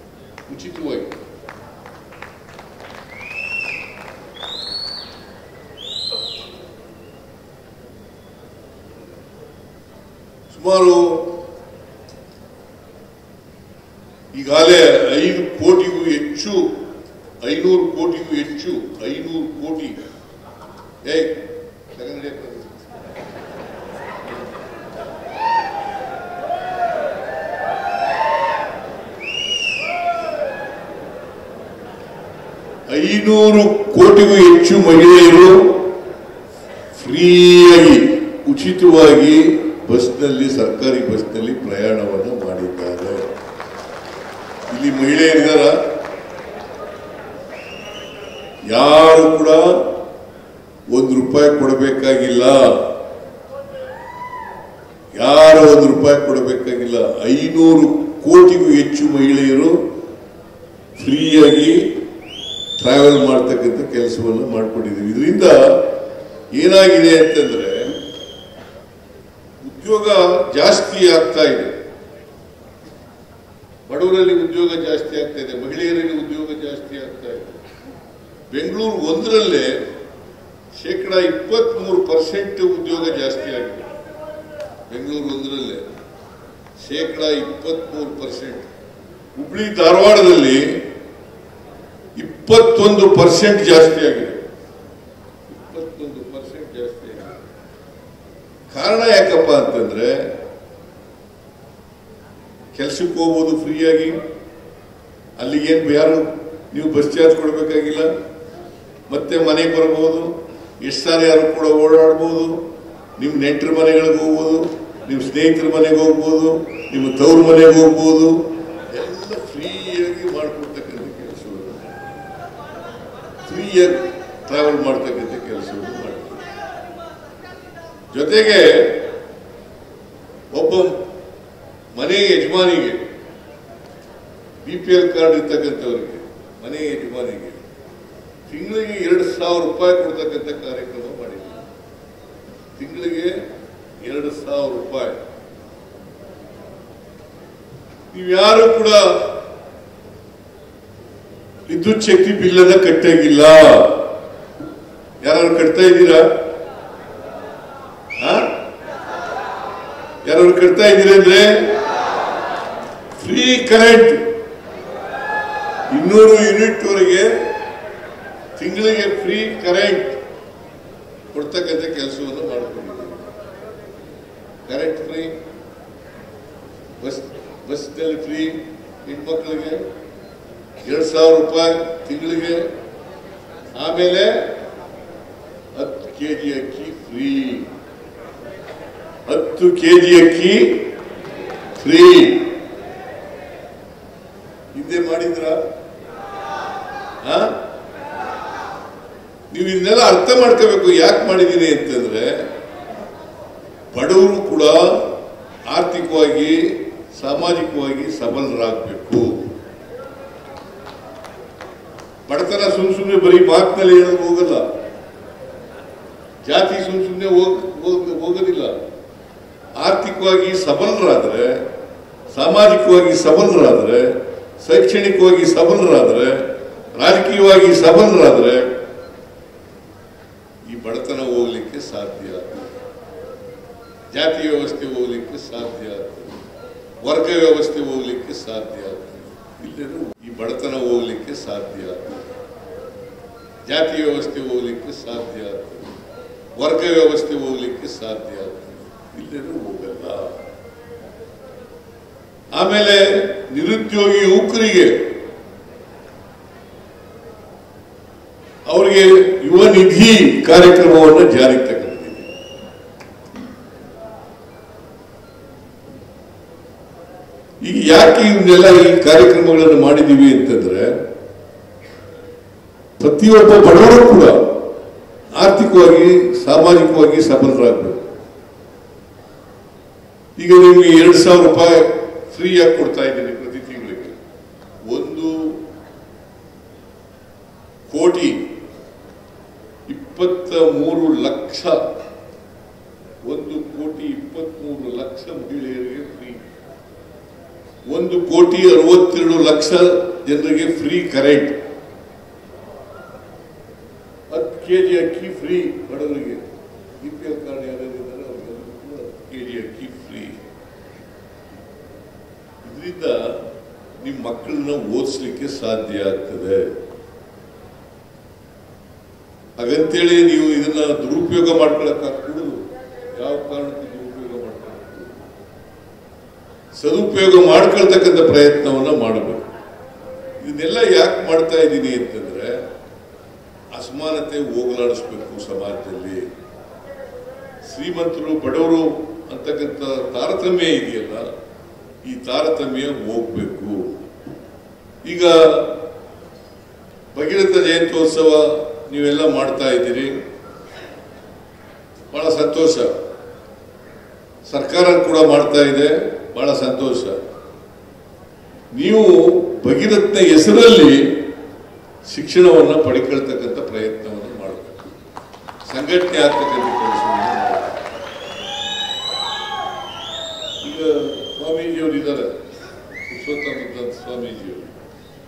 ಉಚಿತವಾಗಿ ಸುಮಾರು ಈಗಾಗಲೇ 500 ಕೋಟಿಗೂ ಹೆಚ್ಚು 500 ಕೋಟಿ ಕೋಟಿಗೂ ಹೆಚ್ಚು ಮಹಿಳೆಯರು ಫ್ರೀಯಾಗಿ ಉಚಿತವಾಗಿ ಬಸ್ನಲ್ಲಿ, ಸರ್ಕಾರಿ ಬಸ್ನಲ್ಲಿ ಪ್ರಯಾಣವನ್ನು ಮಾಡಿದ್ದಾರೆ. ಇಲ್ಲಿ ಮಹಿಳೆಯರಿದ್ದಾರ, ಯಾರು ಕೂಡ ₹1 ಕೊಡಬೇಕಾಗಿಲ್ಲ, ಯಾರು ₹1 ಕೊಡಬೇಕಾಗಿಲ್ಲ. 500 ಕೋಟಿಗೂ ಹೆಚ್ಚು ಮಹಿಳೆಯರು ಫ್ರೀಯಾಗಿ ಟ್ರಾವೆಲ್ ಮಾಡ್ತಕ್ಕಂಥ ಕೆಲಸವನ್ನು ಮಾಡಿಕೊಂಡಿದ್ದೀವಿ. ಇದರಿಂದ ಏನಾಗಿದೆ ಅಂತಂದ್ರೆ, ಉದ್ಯೋಗ ಜಾಸ್ತಿ ಆಗ್ತಾ ಇದೆ, ಬಡವರಲ್ಲಿ ಉದ್ಯೋಗ ಜಾಸ್ತಿ ಆಗ್ತಾ ಇದೆ, ಮಹಿಳೆಯರಲ್ಲಿ ಉದ್ಯೋಗ ಜಾಸ್ತಿ ಆಗ್ತಾ ಇದೆ. ಬೆಂಗಳೂರು ಒಂದರಲ್ಲೇ 23% ಉದ್ಯೋಗ ಜಾಸ್ತಿ ಆಗಿದೆ. ಬೆಂಗಳೂರು ಒಂದರಲ್ಲೇ 23%. ಹುಬ್ಳಿ ಧಾರವಾಡದಲ್ಲಿ 21% ಜಾಸ್ತಿ ಆಗಿದೆ. 21% ಜಾಸ್ತಿ ಆಗಿದೆ. ಕಾರಣ ಯಾಕಪ್ಪ ಅಂತಂದ್ರೆ ಕೆಲಸಕ್ಕೆ ಹೋಗ್ಬೋದು ಫ್ರೀಯಾಗಿ, ಅಲ್ಲಿಗೇನು ಯಾರು ನೀವು ಬಸ್ ಚಾರ್ಜ್ ಕೊಡಬೇಕಾಗಿಲ್ಲ, ಮತ್ತೆ ಮನೆಗೆ ಬರ್ಬೋದು, ಎಷ್ಟು ಸಾರಿ ಯಾರು ಕೂಡ ಓಡಾಡ್ಬೋದು, ನಿಮ್ಮ ನೆಂಟರ ಮನೆಗಳಿಗೆ ಹೋಗ್ಬೋದು, ನಿಮ್ಮ ಸ್ನೇಹಿತರ ಮನೆಗೆ ಹೋಗ್ಬೋದು, ನಿಮ್ಮ ತವ್ರ ಮನೆಗೆ ಹೋಗ್ಬೋದು, ಎಲ್ಲ ಫ್ರೀಯಾಗಿ ಮಾಡಿಕೊಡ್ತಕ್ಕಂಥ ಕೆಲಸವನ್ನು, ಫ್ರೀಯಾಗಿ ಟ್ರಾವೆಲ್ ಮಾಡ್ತಕ್ಕಂಥ ಕೆಲಸವನ್ನು ಮಾಡ್ತಾರೆ. ಜೊತೆಗೆ ಒಬ್ಬ ಮನೆ ಯಜಮಾನಿಗೆ, BPL ಕಾರ್ಡ್ ಇರ್ತಕ್ಕಂಥವ್ರಿಗೆ, ಮನೆ ಯಜಮಾನಿಗೆ ತಿಂಗಳಿಗೆ 2,000 ರೂಪಾಯಿ ಕೊಡ್ತಕ್ಕಂಥ ಕಾರ್ಯಕ್ರಮ ಮಾಡಿದ್ದೀವಿ. ತಿಂಗಳಿಗೆ 2,000 ರೂಪಾಯಿ. ನೀವ್ಯಾರು ಕೂಡ ವಿದ್ಯುತ್ ಶಕ್ತಿ ಬಿಲ್ ಅನ್ನ ಕಟ್ಟಾಗಿಲ್ಲ. ಯಾರು ಕಟ್ತಾ ಇದ್ದೀರಾ? ಯಾರು ಕಟ್ತಾ ಇದ್ದೀರಾ ಅಂದ್ರೆ ಫ್ರೀ ಕರೆಂಟ್ 200 ಯೂನಿಟ್ ವರೆಗೆ ತಿಂಗಳಿಗೆ ಫ್ರೀ ಕರೆಂಟ್ ಕೊಡ್ತಕ್ಕಂಥ ಕೆಲಸವನ್ನು ಮಾಡಿಕೊಂಡಿದ್ದೀವಿ. ಕರೆಂಟ್ ಫ್ರೀ, ಬಸ್ನಲ್ಲಿ ಫ್ರೀ, ಹೆಣ್ಮಕ್ಳಿಗೆ 2,000 ರೂಪಾಯಿ ತಿಂಗಳಿಗೆ. ಆಮೇಲೆ 10 kg ಅಕ್ಕಿ ಫ್ರೀ, 10 kg ಅಕ್ಕಿ ಫ್ರೀ. ಹಿಂದೆ ಮಾಡಿದ್ರ? ನೀವು ಇದನ್ನೆಲ್ಲ ಅರ್ಥ ಮಾಡ್ಕೋಬೇಕು. ಯಾಕೆ ಮಾಡಿದ್ದೀನಿ ಅಂತಂದ್ರೆ ಬಡವರು ಕೂಡ ಆರ್ಥಿಕವಾಗಿ ಸಾಮಾಜಿಕವಾಗಿ ಸಬಲರಾಗಬೇಕು. ಬಡತನ ಸುಮ್ಮನೆ ಬರೀ ಮಾತಿನಲ್ಲಿ ಹೇಳೋದು ಹೋಗಲ್ಲ, ಜಾತಿ ಸುಮ್ಮನೆ ಹೋಗೋದಿಲ್ಲ. ಆರ್ಥಿಕವಾಗಿ ಸಬಲರಾದ್ರೆ, ಸಾಮಾಜಿಕವಾಗಿ ಸಬಲರಾದ್ರೆ, ಶೈಕ್ಷಣಿಕವಾಗಿ ಸಬಲರಾದ್ರೆ, ರಾಜಕೀಯವಾಗಿ ಸಬಲರಾದ್ರೆ ಈ ಬಡತನ ಹೋಗ್ಲಿಕ್ಕೆ ಸಾಧ್ಯ ಆಗ್ತದೆ, ಜಾತಿ ವ್ಯವಸ್ಥೆ ಹೋಗ್ಲಿಕ್ಕೆ ಸಾಧ್ಯ ಆಗ್ತದೆ, ವರ್ಗ ವ್ಯವಸ್ಥೆ ಹೋಗ್ಲಿಕ್ಕೆ ಸಾಧ್ಯ ಆಗ್ತದೆ. ಇಲ್ಲರೂ ಈ ಬಡತನ ಹೋಗ್ಲಿಕ್ಕೆ ಸಾಧ್ಯ ಆಗ್ತದೆ, ಜಾತಿ ವ್ಯವಸ್ಥೆ ಹೋಗ್ಲಿಕ್ಕೆ ಸಾಧ್ಯ ಆಗ್ತದೆ, ವರ್ಗ ವ್ಯವಸ್ಥೆ ಹೋಗ್ಲಿಕ್ಕೆ ಸಾಧ್ಯ ಆಗ್ತದೆ. ಇಲ್ಲರೂ ಹೋಗಲ್ಲ. ಆಮೇಲೆ ನಿರುದ್ಯೋಗಿ ಯುವಕರಿಗೆ ಅವರಿಗೆ ಯುವ ನಿಧಿ ಕಾರ್ಯಕ್ರಮವನ್ನು ಜಾರಿಗೆ ತಗೊಂಡಿದೆ. ಈಗ ಯಾಕೆ ಇವನ್ನೆಲ್ಲ ಈ ಕಾರ್ಯಕ್ರಮಗಳನ್ನು ಮಾಡಿದೀವಿ ಅಂತಂದ್ರೆ ಪ್ರತಿಯೊಬ್ಬ ಬಡವರು ಕೂಡ ಆರ್ಥಿಕವಾಗಿ ಸಾಮಾಜಿಕವಾಗಿ ಸಬಲರಾಗಬೇಕು. ಈಗ ನಿಮಗೆ 2,000 ರೂಪಾಯಿ ಫ್ರೀಯಾಗಿ ಕೊಡ್ತಾ ಇದ್ದೀನಿ ಪ್ರತಿ ತಿಂಗಳಿಗೆ. 1,23,00,000 1,23,00,000 ಮಹಿಳೆಯರಿಗೆ ಫ್ರೀ, 1,62,00,000 ಜನರಿಗೆ ಫ್ರೀ ಕರೆಂಟ್, 10 kg ಅಕ್ಕಿ ಫ್ರೀ ಬಡವರಿಗೆ. BPL ಕಾರ್ಡ್ ಯಾರ್ಯಾರಿದ್ದಾರೆ ಅವರಿಗೆಲ್ಲರಿಗೂ 10 kg ಅಕ್ಕಿ ಫ್ರೀ. ಇದರಿಂದ ನಿಮ್ಮ ಮಕ್ಕಳನ್ನ ಓದಿಸ್ಲಿಕ್ಕೆ ಸಾಧ್ಯ ಆಗ್ತದೆ. ಹಾಗಂತೇಳಿ ನೀವು ಇದನ್ನ ದುರುಪಯೋಗ ಮಾಡ್ಕೊಳಕ್ಕಾಗ್ತದೆ. ಯಾವ ಕಾರಣಕ್ಕೂ ದುರುಪಯೋಗ ಮಾಡ್ಕೊಳ್ಳೋದು, ಸದುಪಯೋಗ ಮಾಡ್ಕೊಳ್ತಕ್ಕಂಥ ಪ್ರಯತ್ನವನ್ನ ಮಾಡಬೇಕು. ಇದನ್ನೆಲ್ಲ ಯಾಕೆ ಮಾಡ್ತಾ ಇದ್ದೀನಿ ಅಂತಂದ್ರೆ ಅಸಮಾನತೆ ಹೋಗಲಾಡಿಸ್ಬೇಕು ಸಮಾಜದಲ್ಲಿ. ಶ್ರೀಮಂತರು ಬಡವರು ಅಂತಕ್ಕಂಥ ತಾರತಮ್ಯ ಇದೆಯಲ್ಲ, ಈ ತಾರತಮ್ಯ ಹೋಗ್ಬೇಕು. ಈಗ ಭಗೀರಥ ಜಯಂತ್ಯೋತ್ಸವ ನೀವೆಲ್ಲ ಮಾಡ್ತಾ ಇದ್ದೀರಿ, ಬಹಳ ಸಂತೋಷ. ಸರ್ಕಾರ ಕೂಡ ಮಾಡ್ತಾ ಇದೆ, ಬಹಳ ಸಂತೋಷ. ನೀವು ಭಗೀರಥನ ಹೆಸರಲ್ಲಿ ಶಿಕ್ಷಣವನ್ನು ಪಡ್ಕೊಳ್ತಕ್ಕಂಥ ಪ್ರಯತ್ನವನ್ನು ಮಾಡಬೇಕು, ಸಂಘಟನೆ ಆಗ್ತಕ್ಕಂಥ ಕೆಲಸವನ್ನು ಮಾಡಬೇಕು.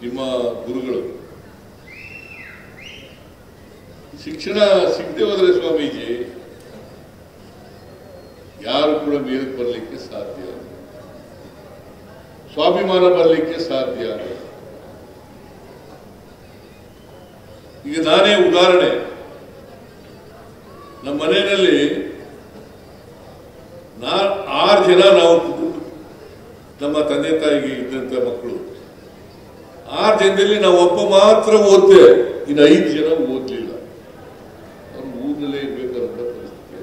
ನಿಮ್ಮ ಗುರುಗಳು. ಶಿಕ್ಷಣ ಸಿಗದೆ ಹೋದರೆ ಸ್ವಾಮೀಜಿ ಯಾರು ಕೂಡ ಮೇಲಕ್ಕೆ ಬರಲಿಕ್ಕೆ ಸಾಧ್ಯ, ಸ್ವಾಭಿಮಾನ ಬರಲಿಕ್ಕೆ ಸಾಧ್ಯ. ಈಗ ನಾನೇ ಉದಾಹರಣೆ, ನಮ್ಮ ಮನೆಯಲ್ಲಿ 6 ಜನ ನಾವು ನಮ್ಮ ತಂದೆ ತಾಯಿಗೆ ಇದ್ದಂತ ಮಕ್ಕಳು. 6 ಜನದಲ್ಲಿ ನಾವು ಒಬ್ಬ ಮಾತ್ರ ಓದ್ತೆ, ಇನ್ನು 5 ಜನ ಓದ್ಲಿಲ್ಲ. ಅವ್ರು ಊರಿನಲ್ಲೇ ಇರ್ಬೇಕಾದ ಪರಿಸ್ಥಿತಿ.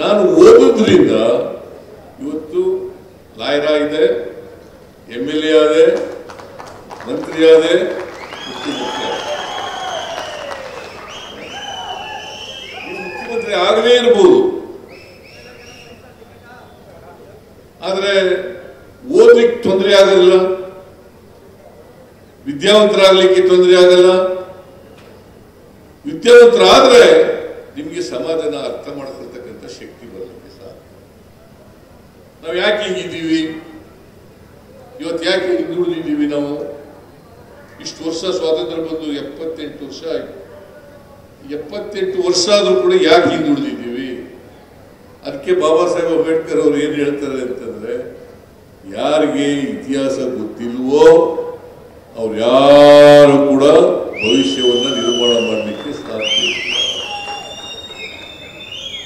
ನಾನು ಓದೋದ್ರಿಂದ ಇವತ್ತು ಲಾಯರ್ ಆಗಿದೆ, MLA ಆದೆ, ಮಂತ್ರಿ ಆದೆ, ಮುಖ್ಯಮಂತ್ರಿ ಆಗಲೇ ಇರಬಹುದು. ಆದ್ರೆ ಓದ್ಲಿಕ್ಕೆ ತೊಂದರೆ ಆಗಲ್ಲ, ವಿದ್ಯಾವಂತರಾಗ್ಲಿಕ್ಕೆ ತೊಂದರೆ ಆಗಲ್ಲ. ವಿದ್ಯಾವಂತರಾದ್ರೆ ನಿಮ್ಗೆ ಸಮಾಜನ ಅರ್ಥ ಮಾಡ್ಕೊಳ್ತಕ್ಕಂಥ ಶಕ್ತಿ ಬರಲಿಕ್ಕೆ ಸಾಧ್ಯ. ನಾವು ಯಾಕೆ ಹಿಂಗಿದ್ದೀವಿ ಇವತ್ತು, ಯಾಕೆ ಹಿಂದುಳಿದಿದ್ದೀವಿ? ನಾವು ಇಷ್ಟು ವರ್ಷ ಸ್ವಾತಂತ್ರ್ಯ ಬಂದು 78 ವರ್ಷ ಆಯ್ತು. 78 ವರ್ಷ ಆದ್ರೂ ಕೂಡ ಯಾಕೆ ಹಿಂದುಳಿದಿದ್ದೀವಿ? ಅದಕ್ಕೆ ಬಾಬಾ ಸಾಹೇಬ್ ಅಂಬೇಡ್ಕರ್ ಅವರು ಏನ್ ಹೇಳ್ತಾರೆ ಅಂತಂದ್ರೆ, ಯಾರಿಗೆ ಇತಿಹಾಸ ಗೊತ್ತಿಲ್ವೋ ಅವ್ರು ಯಾರು ಕೂಡ ಭವಿಷ್ಯವನ್ನ ನಿರ್ಮಾಣ ಮಾಡಲಿಕ್ಕೆ ಸಾಧ್ಯ ಇಲ್ಲ.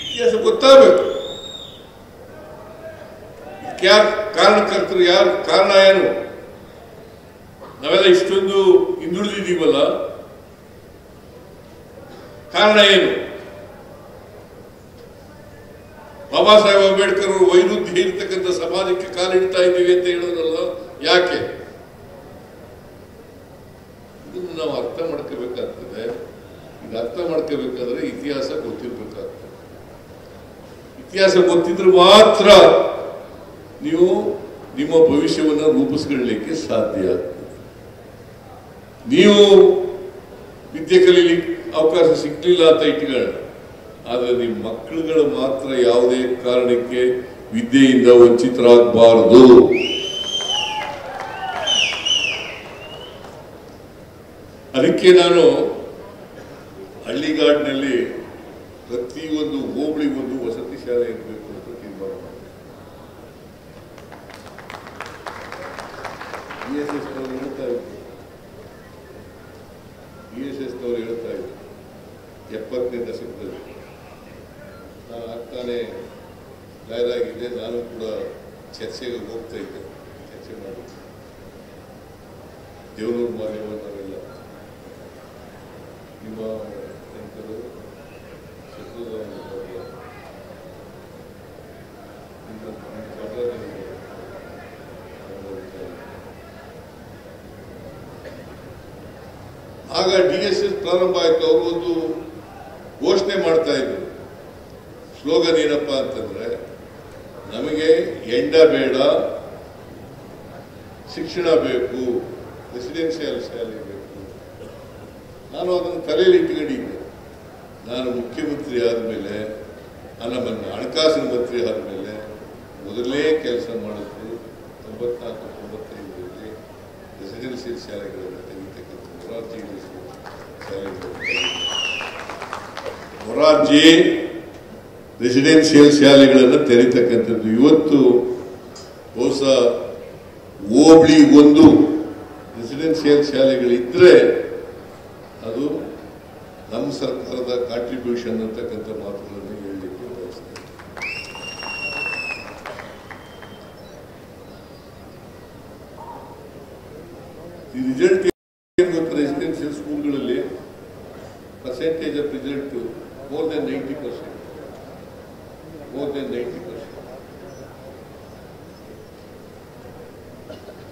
ಇತಿಹಾಸ ಗೊತ್ತಾಗಬೇಕು. ಯಾರು ಕಾರಣಕರ್ತರು, ಯಾರು ಕಾರಣ ಏನು? ನಾವೆಲ್ಲ ಇಷ್ಟೊಂದು ಹಿಂದುಳಿದಿದ್ದೀವಲ್ಲ, ಕಾರಣ ಏನು? ಬಾಬಾ ಸಾಹೇಬ್ ಅಂಬೇಡ್ಕರ್ ಅವರು ವೈರುಧ್ಯ ಇರ್ತಕ್ಕಂಥ ಸಮಾಜಕ್ಕೆ ಕಾಲಿಡ್ತಾ ಇದ್ದೀವಿ ಅಂತ ಹೇಳೋದ್ರಲ್ಲ, ಯಾಕೆ? ಇದನ್ನು ನಾವು ಅರ್ಥ ಮಾಡ್ಕೋಬೇಕಾಗ್ತದೆ. ಇದು ಅರ್ಥ ಮಾಡ್ಕೋಬೇಕಾದ್ರೆ ಇತಿಹಾಸ ಗೊತ್ತಿರ್ಬೇಕಾಗ್ತದೆ. ಇತಿಹಾಸ ಗೊತ್ತಿದ್ರೆ ಮಾತ್ರ ನೀವು ನಿಮ್ಮ ಭವಿಷ್ಯವನ್ನು ರೂಪಿಸ್ಕೊಳ್ಳಲಿಕ್ಕೆ ಸಾಧ್ಯ ಆಗ್ತದೆ. ನೀವು ವಿದ್ಯೆ ಕಲೀಲಿಕ್ಕೆ ಅವಕಾಶ ಸಿಗ್ಲಿಲ್ಲ ಅಂತ ಇಟ್ಕೊಳ್ಳಿ, ಆದರೆ ನಿಮ್ಮ ಮಕ್ಕಳುಗಳು ಮಾತ್ರ ಯಾವುದೇ ಕಾರಣಕ್ಕೆ ವಿದ್ಯೆಯಿಂದ ವಂಚಿತರಾಗಬಾರದು. ಅದಕ್ಕೆ ನಾನು ಹಳ್ಳಿಗಾಡಿನಲ್ಲಿ ಪ್ರತಿಯೊಂದು ಹೋಬಳಿಗೊಂದು ವಸತಿ ಶಾಲೆ ಇರಬೇಕು ಅಂತ ತೀರ್ಮಾನ ಮಾಡಿದೆ. DSS ನವರು ಹೇಳ್ತಾ ಇದ್ರು 70ನೇ ದಶಕದಲ್ಲಿ. ನಾನು ಆಗ್ತಾನೆ ಲಾಯರ್ ಆಗಿದ್ದೆ, ನಾನು ಕೂಡ ಚರ್ಚೆಗೆ ಹೋಗ್ತಾ ಇದ್ದೆ, ಚರ್ಚೆ ಮಾಡಿ ದೇವನೂರು ಮಾದೇವನವರೆಲ್ಲ ನಿಮ್ಮ ಸ್ನೇಹಿತರು ಆಗ DSS ಪ್ರಾರಂಭ ಆಯ್ತು. ಅವರು ಒಂದು ಘೋಷಣೆ ಮಾಡ್ತಾ ಇದ್ರು. ಸ್ಲೋಗನ್ ಏನಪ್ಪಾ ಅಂತಂದ್ರೆ, ನಮಗೆ ಎಂಡ ಬೇಡ, ಶಿಕ್ಷಣ ಬೇಕು, ರೆಸಿಡೆನ್ಸಿಯಲ್ ಶಾಲೆ ಬೇಕು. ನಾನು ಅದನ್ನು ತಲೆಯಲ್ಲಿ ಇಟ್ಕೊಂಡಿದ್ದೆ. ನಾನು ಮುಖ್ಯಮಂತ್ರಿ ಆದಮೇಲೆ, ನಮ್ಮನ್ನ ಹಣಕಾಸಿನ ಮಂತ್ರಿ ಆದಮೇಲೆ ಮೊದಲೇ ಕೆಲಸ ಮಾಡಿದ್ರು 94-95ರಲ್ಲಿ ರೆಸಿಡೆನ್ಸಿಯಲ್ ಶಾಲೆಗಳನ್ನು ತೆಗಿತಕ್ಕಂಥ ಮೊರಾರ್ಜಿ ರೆಸಿಡೆನ್ಸಿಯಲ್ ಶಾಲೆಗಳನ್ನು ತೆರೀತಕ್ಕಂಥದ್ದು. ಇವತ್ತು ಹೊಸ ಹೋಬಳಿ ಒಂದು ರೆಸಿಡೆನ್ಸಿಯಲ್ ಶಾಲೆಗಳಿದ್ರೆ ಅದು ನಮ್ಮ ಸರ್ಕಾರದ ಕಾಂಟ್ರಿಬ್ಯೂಷನ್ ಅಂತಕ್ಕಂಥ ಮಾತುಗಳನ್ನು ಹೇಳಲಿಕ್ಕೆ ಬಯಸ್ತೇನೆ. ಈ ರಿಸಲ್ಟ್ ರೆಸಿಡೆನ್ಸಿಯಲ್ ಸ್ಕೂಲ್ಗಳಲ್ಲಿ percentage of result more than 90%.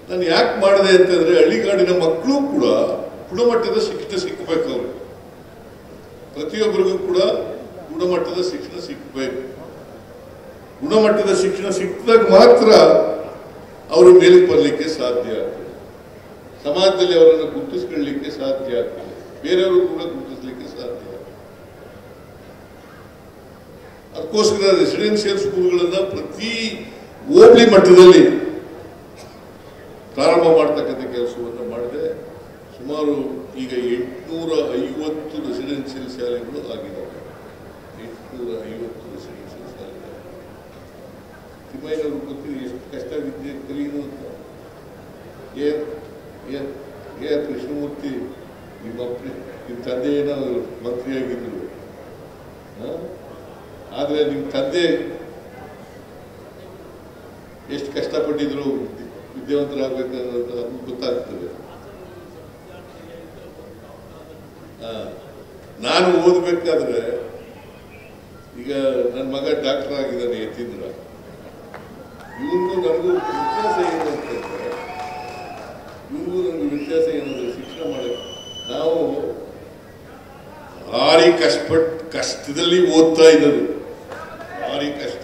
ನಾನು ಯಾಕೆ ಮಾಡಿದೆ ಅಂತಂದ್ರೆ, ಹಳ್ಳಿಗಾಡಿನ ಮಕ್ಕಳು ಕೂಡ ಗುಣಮಟ್ಟದ ಶಿಕ್ಷಣ ಸಿಕ್ಕಬೇಕು. ಅವರು ಪ್ರತಿಯೊಬ್ಬರಿಗೂ ಕೂಡ ಗುಣಮಟ್ಟದ ಶಿಕ್ಷಣ ಸಿಕ್ಕಬೇಕು. ಗುಣಮಟ್ಟದ ಶಿಕ್ಷಣ ಸಿಕ್ಕಿದಾಗ ಮಾತ್ರ ಅವರು ಮೇಲಕ್ಕೆ ಬರಲಿಕ್ಕೆ ಸಾಧ್ಯ ಆಗ್ತದೆ. ಸಮಾಜದಲ್ಲಿ ಅವರನ್ನು ಗುರುತಿಸ್ಕೊಳ್ಳಲಿಕ್ಕೆ ಸಾಧ್ಯ ಆಗ್ತದೆ. ಬೇರೆಯವರು ಕೂಡ ಗುರುತಿಸಲಿಕ್ಕೆ ಸಾಧ್ಯ. ಅದಕ್ಕೋಸ್ಕರ ರೆಸಿಡೆನ್ಸಿಯಲ್ ಸ್ಕೂಲ್ಗಳನ್ನ ಪ್ರತಿ ಹೋಬಳಿ ಮಟ್ಟದಲ್ಲಿ ಪ್ರಾರಂಭ ಮಾಡ್ತಕ್ಕಂಥ ಕೆಲಸವನ್ನು ಮಾಡಿದೆ. ಸುಮಾರು ಈಗ 850 ರೆಸಿಡೆನ್ಷಿಯಲ್ ಶಾಲೆಗಳು ಆಗಿದ್ದಾವೆ. 850 ರೆಸಿಡೆನ್ಷಿಯಲ್ ಶಾಲೆಗಳು. ತಿಮ್ಮಯ್ಯನವರು ಗೊತ್ತಿದೆ ಎಷ್ಟು ಕಷ್ಟ ವಿದ್ಯೆ ಕಲಿಯುವುದು ಅಂತ. ಕೃಷ್ಣಮೂರ್ತಿ ನಿಮ್ಮ ತಂದೆ ಏನೋ ಮಂತ್ರಿಯಾಗಿದ್ರು, ಆದರೆ ನಿಮ್ಮ ತಂದೆ ಎಷ್ಟು ಕಷ್ಟಪಟ್ಟಿದ್ರು ವಿದ್ಯಾವಂತರಾಗಬೇಕನ್ನೋದು ಅದು ಗೊತ್ತಾಗ್ತದೆ. ನಾನು ಓದಬೇಕಾದ್ರೆ ಈಗ ನನ್ನ ಮಗ ಡಾಕ್ಟರ್ ಆಗಿದ್ದಾನೆ ಯತೀಂದ್ರ. ಇವನು ನನಗೂ ವ್ಯತ್ಯಾಸ ಏನು ಅಂತಂದ್ರೆ ಶಿಕ್ಷಣ ಮಾಡಕ್ಕೆ ನಾವು ಭಾರಿ ಕಷ್ಟದಲ್ಲಿ ಓದ್ತಾ ಇದ್ದದು. ಭಾರಿ ಕಷ್ಟ.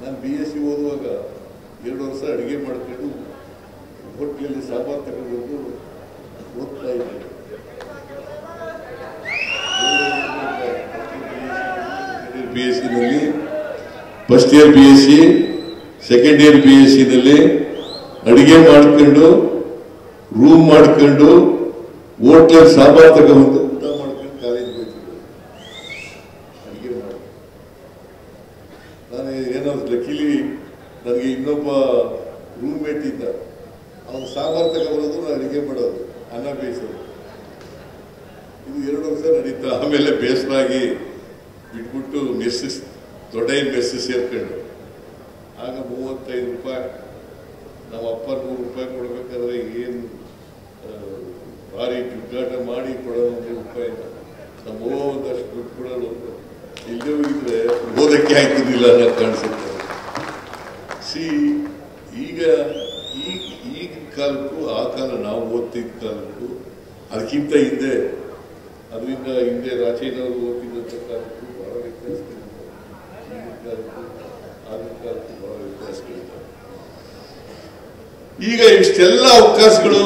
ನಾನು BSc ಓದುವಾಗ 2 ವರ್ಷ ಅಡುಗೆ ಮಾಡ್ಕೊಂಡು ಹೋಟ್ಲಲ್ಲಿ ಸಾಂಬಾರು ತಗೊಂಡು ಓದ್ತಾ ಇದ್ದೆ. BScನಲ್ಲಿ first year BSc, second year BScನಲ್ಲಿ ಅಡುಗೆ ಮಾಡ್ಕೊಂಡು ರೂಮ್ ಮಾಡ್ಕೊಂಡು ಹೋಟ್ಲಲ್ಲಿ ಸಾಂಬಾರು ತಗೊಂಡು ಊಟ ಮಾಡ್ಕೊಂಡು ಕಾಲೇಜ್ಗೆ ಹೋಗ್ತಿದ್ದೆ. ಅಡುಗೆ ಮಾಡಿ ನಾನು ಏನೋ ಲಕ್ಕಿಲಿ ನನಗೆ ಇನ್ನೊಬ್ಬ ರೂಮ್ಮೇಟ್ ಇದ್ದ. ಅವನು ಸಾಂಬಾರು ತಗೊಂಡ್ಬರೋದು, ನಾನು ಅಡುಗೆ ಮಾಡೋದು, ಅನ್ನ ಬೇಯಿಸೋದು. ಇದು 2 ವರ್ಷ ನಡೀತಾ. ಆಮೇಲೆ ಬೇಸರಾಗಿ ಬಿಟ್ಬಿಟ್ಟು ದೊಡ್ಡ ಮೆಸ್ ಸೇರ್ಕೊಂಡು ಆಗ 35 ರೂಪಾಯಿ, ನಮ್ಮ ಅಪ್ಪ 100 ರೂಪಾಯಿ ಕೊಡ್ಬೇಕಾದ್ರೆ ಏನು ಭಾರಿ ಜುಗ್ಗಾಟ ಮಾಡಿ ಕೊಡೋದು. 100 ರೂಪಾಯಿ ನಮ್ಮ ಒಂದಷ್ಟು ದುಡ್ಡು ಕೊಡೋದು. ಇಲ್ಲೇ ಹೋಗಿದ್ರೆ ಓದಕ್ಕೆ ಹಾಕಿದ್ದಿಲ್ಲ ಅನ್ನೋ ಕಾಣಿಸುತ್ತೆ. ಈಗ ಕಾಲಕ್ಕೂ ಆ ಕಾಲ ನಾವು ಓದ್ತಿದ್ದ ಕಾಲಕ್ಕೂ ಅದಕ್ಕಿಂತ ಹಿಂದೆ, ಅದರಿಂದ ಹಿಂದೆ ರಾಚಯ್ಯನವರು ಓದ್ತಿದ್ದಂಥ ಕಾಲಕ್ಕೂ ಬಹಳ ವ್ಯತ್ಯಾಸಗಳಿದೆ. ಈಗಿನ ಕಾಲಕ್ಕೂ ಆಗಿನ ಕಾಲಕ್ಕೂ ಬಹಳ ವ್ಯತ್ಯಾಸಗಳಿದೆ. ಈಗ ಇಷ್ಟೆಲ್ಲ ಅವಕಾಶಗಳು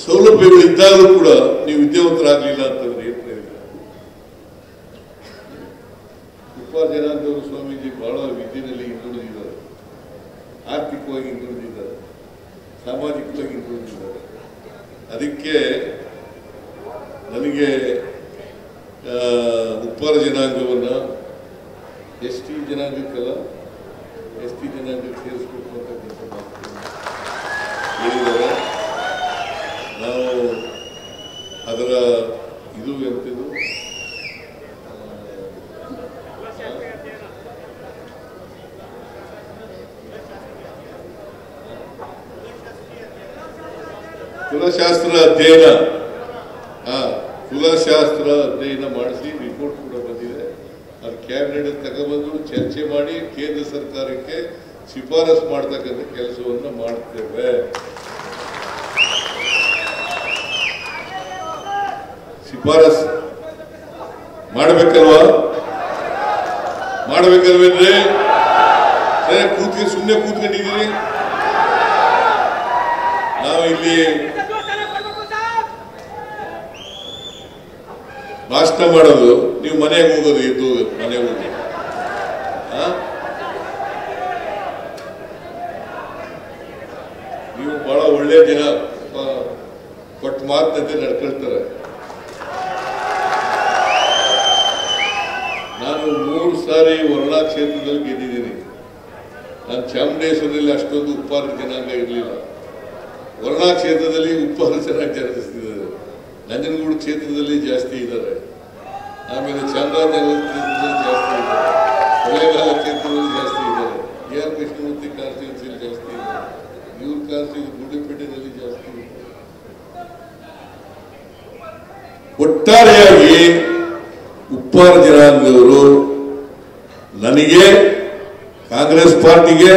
ಸೌಲಭ್ಯಗಳು ಇದ್ದಾಗಲೂ ಕೂಡ ನೀವು ವಿದ್ಯಾವಂತರಾಗಲಿಲ್ಲ ಅಂತಂದ್ರೆ ಏನು ಪ್ರಯೋಜನ? ಉಪ್ಪಾರ ಜನಾರ್ದನ ಸ್ವಾಮೀಜಿ ಬಹಳ ವಿದ್ಯೆಯಲ್ಲಿ ಹಿಂದುಳಿದಿದ್ದಾರೆ, ಆರ್ಥಿಕವಾಗಿ ಹಿಂದುಳಿದಿದ್ದಾರೆ, ಸಾಮಾಜಿಕವಾಗಿ ಹಿಂದುಳಿದಿದ್ದಾರೆ. ಅದಕ್ಕೆ ನನಗೆ ಉಪ್ಪಾರ ಜನಾಂಗವನ್ನ ST ಜನಾಂಗಕ್ಕಲ್ಲ, ST ಜನಾಂಗಕ್ಕೆ ಸೇರಿಸ್ಬೇಕು ಅಂತಕ್ಕಂಥ ಮಾತು ಹೇಳಿದ್ದಾರೆ. ನಾವು ಅದರ ಇದು ಎಂತಿದು ಕುಲಶಾಸ್ತ್ರ ಅಧ್ಯಯನ ಮಾಡಿಸಿ ರಿಪೋರ್ಟ್ ಕೂಡ ಬಂದಿದೆ. ಅದು ಕ್ಯಾಬಿನೆಟ್ ತಗೊಬಂದು ಚರ್ಚೆ ಮಾಡಿ ಕೇಂದ್ರ ಸರ್ಕಾರಕ್ಕೆ ಶಿಫಾರಸು ಮಾಡತಕ್ಕಂಥ ಕೆಲಸವನ್ನ ಮಾಡ್ತೇವೆ. ಶಿಫಾರಸು ಮಾಡಬೇಕಲ್ವೇನ್ರಿ? ಸುಮ್ಮನೆ ಕೂತ್ಕೊಂಡಿದ್ದೀರಿ. ನಾವು ಇಲ್ಲಿ ಭಾಷಣ ಮಾಡೋದು, ನೀವು ಮನೆಗೆ ಹೋಗೋದು, ಎದ್ದು ಮನೆಗೆ ಹೋಗಿ. ನೀವು ಬಹಳ ಒಳ್ಳೆ ದಿನ ಕೊಟ್ಟ ಮಾತಿನಂತೆ ನಡ್ಕೊಳ್ತಾರೆ. ನಾನು 3 ಸಾರಿ ವರ್ಣಾ ಕ್ಷೇತ್ರದಲ್ಲಿ ಗೆದ್ದಿದ್ದೀನಿ. ನಾನು ಚಾಮುಂಡೇಶ್ವರದಲ್ಲಿ ಅಷ್ಟೊಂದು ಉಪ್ಪಾರ ಜನಾಂಗ ಇರಲಿಲ್ಲ. ವರ್ಣಾ ಕ್ಷೇತ್ರದಲ್ಲಿ ಉಪ್ಪಾರ ಚೆನ್ನಾಗಿ ಜನಿಸ್ತಿದ್ದಾರೆ. ನಂಜನಗೂಡು ಕ್ಷೇತ್ರದಲ್ಲಿ ಜಾಸ್ತಿ ಇದ್ದಾರೆ. ಆಮೇಲೆ ಚಾಮರಾಜನಗರ ಕ್ಷೇತ್ರದಲ್ಲಿ ಜಾಸ್ತಿ ಇದ್ದಾರೆ. ಕೊಳ್ಳೇಗಾಲ ಕ್ಷೇತ್ರದಲ್ಲಿ ಜಾಸ್ತಿ ಇದ್ದಾರೆ. AR ಕೃಷ್ಣಮೂರ್ತಿ ಕಾನ್ಸ್ಟಿಟ್ಯೂನ್ಸಿಯಲ್ಲಿ ಜಾಸ್ತಿ ಇದ್ದಾರೆ. ಇವ್ರ ಕಾನ್ಸ್ಟಿಟ್ಯೂನ್ಸಿ ಗುಂಡ್ಲುಪೇಟೆಯಲ್ಲಿ ಜಾಸ್ತಿ ಇದ್ದಾರೆ. ಒಟ್ಟಾರೆಯಾಗಿ ಉಪ್ಪಾರ ಜನಾಂಗದವರು ನನಗೆ, ಕಾಂಗ್ರೆಸ್ ಪಾರ್ಟಿಗೆ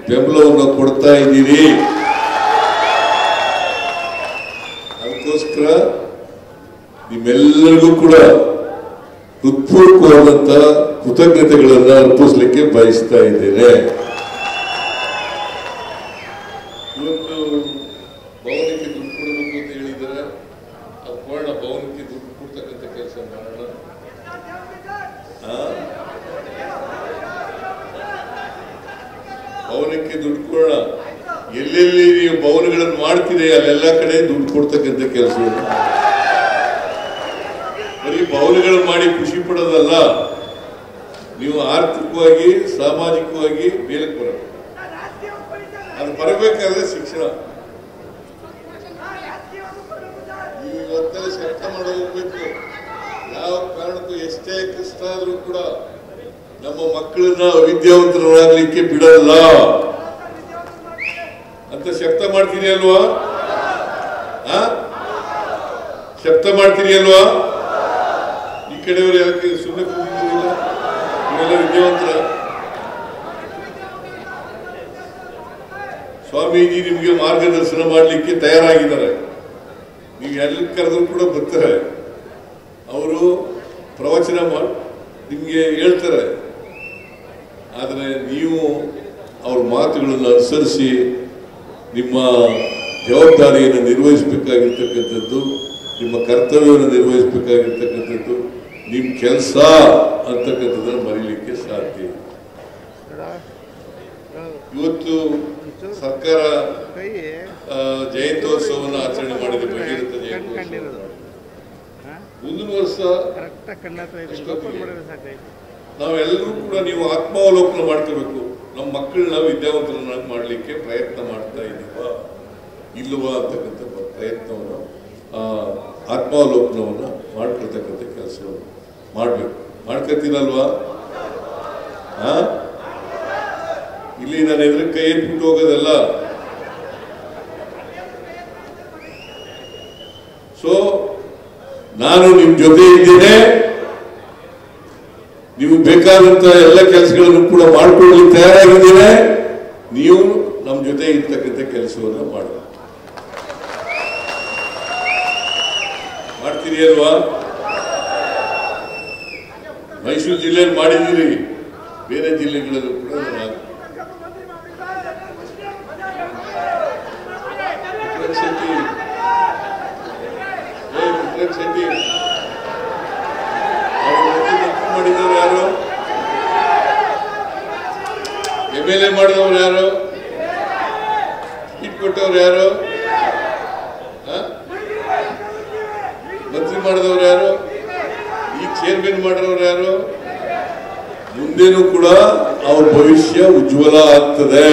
ಬೆಂಬಲವನ್ನು ಕೊಡ್ತಾ ಇದ್ದೀರಿ. ಅದಕ್ಕೋಸ್ಕರ ನಿಮ್ಮೆಲ್ಲರಿಗೂ ಕೂಡ ಹೃತ್ಪೂರ್ವಕವಾದಂತ ಕೃತಜ್ಞತೆಗಳನ್ನು ಅರ್ಪಿಸಲಿಕ್ಕೆ ಬಯಸ್ತಾ ಇದ್ದೇನೆ. ಇವತ್ತು ಭವನಕ್ಕೆ ದುಡ್ಡು ಕೊಡಬೇಕು ಅಂತ ಹೇಳಿದ್ದಾರೆ. ಅದು ಕೊಡೋಣ, ಭವನಕ್ಕೆ ದುಡ್ಡು ಕೊಡ್ತಕ್ಕಂಥ ಕೆಲಸ ಮಾಡೋಣ. ಭವನಕ್ಕೆ ದುಡ್ಡು ಕೊಡೋಣ. ಎಲ್ಲೆಲ್ಲಿ ನೀವು ಭವನಗಳನ್ನು ಮಾಡ್ತೀರಿ ಅಲ್ಲೆಲ್ಲ ಕಡೆ ದುಡ್ಡು ಕೊಡ್ತಕ್ಕಂಥ ಕೆಲಸ. ಬರೀ ಭವನಗಳನ್ನು ಮಾಡಿ ಖುಷಿ ಪಡೋದಲ್ಲ, ನೀವು ಆರ್ಥಿಕವಾಗಿ ಸಾಮಾಜಿಕವಾಗಿ ಮೇಲಕ್ಕೆ ಬರಬೇಕು. ಅದು ಬರಬೇಕಾದ್ರೆ ಶಿಕ್ಷಣ. ನೀವು ಇವತ್ತೆಲ್ಲ ಶಕ್ತ ಮಾಡಿ ಹೋಗ್ಬೇಕು. ಯಾವ ಕಾರಣಕ್ಕೂ ಎಷ್ಟೇ ಕಷ್ಟ ಆದ್ರೂ ಕೂಡ ನಮ್ಮ ಮಕ್ಕಳನ್ನ ಅವಿದ್ಯಾವಂತರಾಗ್ಲಿಕ್ಕೆ ಬಿಡಲ್ಲ ಅಂತ ಶಕ್ತ ಮಾಡ್ತೀನಿ ಅಲ್ವಾ? ಶಕ್ತ ಮಾಡ್ತೀನಿ ಅಲ್ವಾ? ಈ ಕಡೆಯವರು ಯಾಕೆ ಸುಮ್ಮನೆ ಕೂತಿದ್ದೀರಿಲ್ಲ? ಇವೆಲ್ಲ ವಿದ್ಯಾವಂತರ. ಸ್ವಾಮೀಜಿ ನಿಮಗೆ ಮಾರ್ಗದರ್ಶನ ಮಾಡಲಿಕ್ಕೆ ತಯಾರಾಗಿದ್ದಾರೆ. ನೀವು ಎಲ್ಲಿ ಕರೆದ್ರು ಕೂಡ ಬರ್ತಾರೆ. ಅವರು ಪ್ರವಚನ ನಿಮಗೆ ಹೇಳ್ತಾರೆ. ಆದರೆ ನೀವು ಅವ್ರ ಮಾತುಗಳನ್ನು ಅನುಸರಿಸಿ ನಿಮ್ಮ ಜವಾಬ್ದಾರಿಯನ್ನು ನಿರ್ವಹಿಸಬೇಕಾಗಿರ್ತಕ್ಕಂಥದ್ದು, ನಿಮ್ಮ ಕರ್ತವ್ಯವನ್ನು ನಿರ್ವಹಿಸಬೇಕಾಗಿರ್ತಕ್ಕಂಥದ್ದು, ನಿಮ್ಮ ಕೆಲಸ ಅಂತಕ್ಕಂಥದ್ದನ್ನು ಮರೀಲಿಕ್ಕೆ ಸಾಧ್ಯ. ಇವತ್ತು ಸರ್ಕಾರ ಜಯಂತ್ಯೋತ್ಸವವನ್ನು ಆಚರಣೆ ಮಾಡಿದೆ, ಭಗೀರಥ ಜಯಂತ್ಯೋತ್ಸವ. ಮುಂದಿನ ವರ್ಷ ನಾವೆಲ್ಲರೂ ಕೂಡ ನೀವು ಆತ್ಮಾವಲೋಕನ ಮಾಡ್ಕೋಬೇಕು. ನಮ್ಮ ಮಕ್ಕಳನ್ನ ವಿದ್ಯಾವಂತರನ್ನಾಗಿ ಮಾಡಲಿಕ್ಕೆ ಪ್ರಯತ್ನ ಮಾಡ್ತಾ ಇದ್ದೀವಾ ಇಲ್ವಾ ಅಂತಕ್ಕಂಥ ಪ್ರಯತ್ನವನ್ನು, ಆತ್ಮಾವಲೋಕನವನ್ನು ಮಾಡ್ಕೊಳ್ತಕ್ಕಂಥ ಕೆಲಸವನ್ನು ಮಾಡಬೇಕು. ಮಾಡ್ಕೊತೀನಲ್ವಾ? ಇಲ್ಲಿ ನಾನು ಎದುರು ಕೈ ಎತ್ಬಿಟ್ಟು ಹೋಗೋದಲ್ಲ. ಸೊ ನಾನು ನಿಮ್ ಜೊತೆ ಇದ್ದೇನೆ. ನೀವು ಬೇಕಾದಂತ ಎಲ್ಲ ಕೆಲಸಗಳನ್ನು ಕೂಡ ಮಾಡ್ಕೊಳ್ಳಿ ತಯಾರಾಗಿದ್ದೇನೆ. ನೀವು ನಮ್ಮ ಜೊತೆ ಇರ್ತಕ್ಕಂಥ ಕೆಲಸವನ್ನು ಮಾಡ್ತೀರಿ ಅಲ್ವಾ? ಮೈಸೂರು ಜಿಲ್ಲೆಯಲ್ಲಿ ಮಾಡಿದ್ದೀರಿ, ಬೇರೆ ಜಿಲ್ಲೆಗಳಲ್ಲೂ ಕೂಡ ಶೆಟ್ಟಿ ಮಾಡಿದವರು ಯಾರು? MLA ಮಾಡಿದವರು ಯಾರು? ಸೀಟ್ ಕೊಟ್ಟವ್ರು ಯಾರು? ಮಂತ್ರಿ ಮಾಡಿದವರು ಯಾರು? ಈ ಚೇರ್ಮನ್ ಮಾಡಿದವರು ಯಾರು? ಮುಂದೇನೂ ಕೂಡ ಅವ್ರ ಭವಿಷ್ಯ ಉಜ್ವಲ ಆಗ್ತದೆ.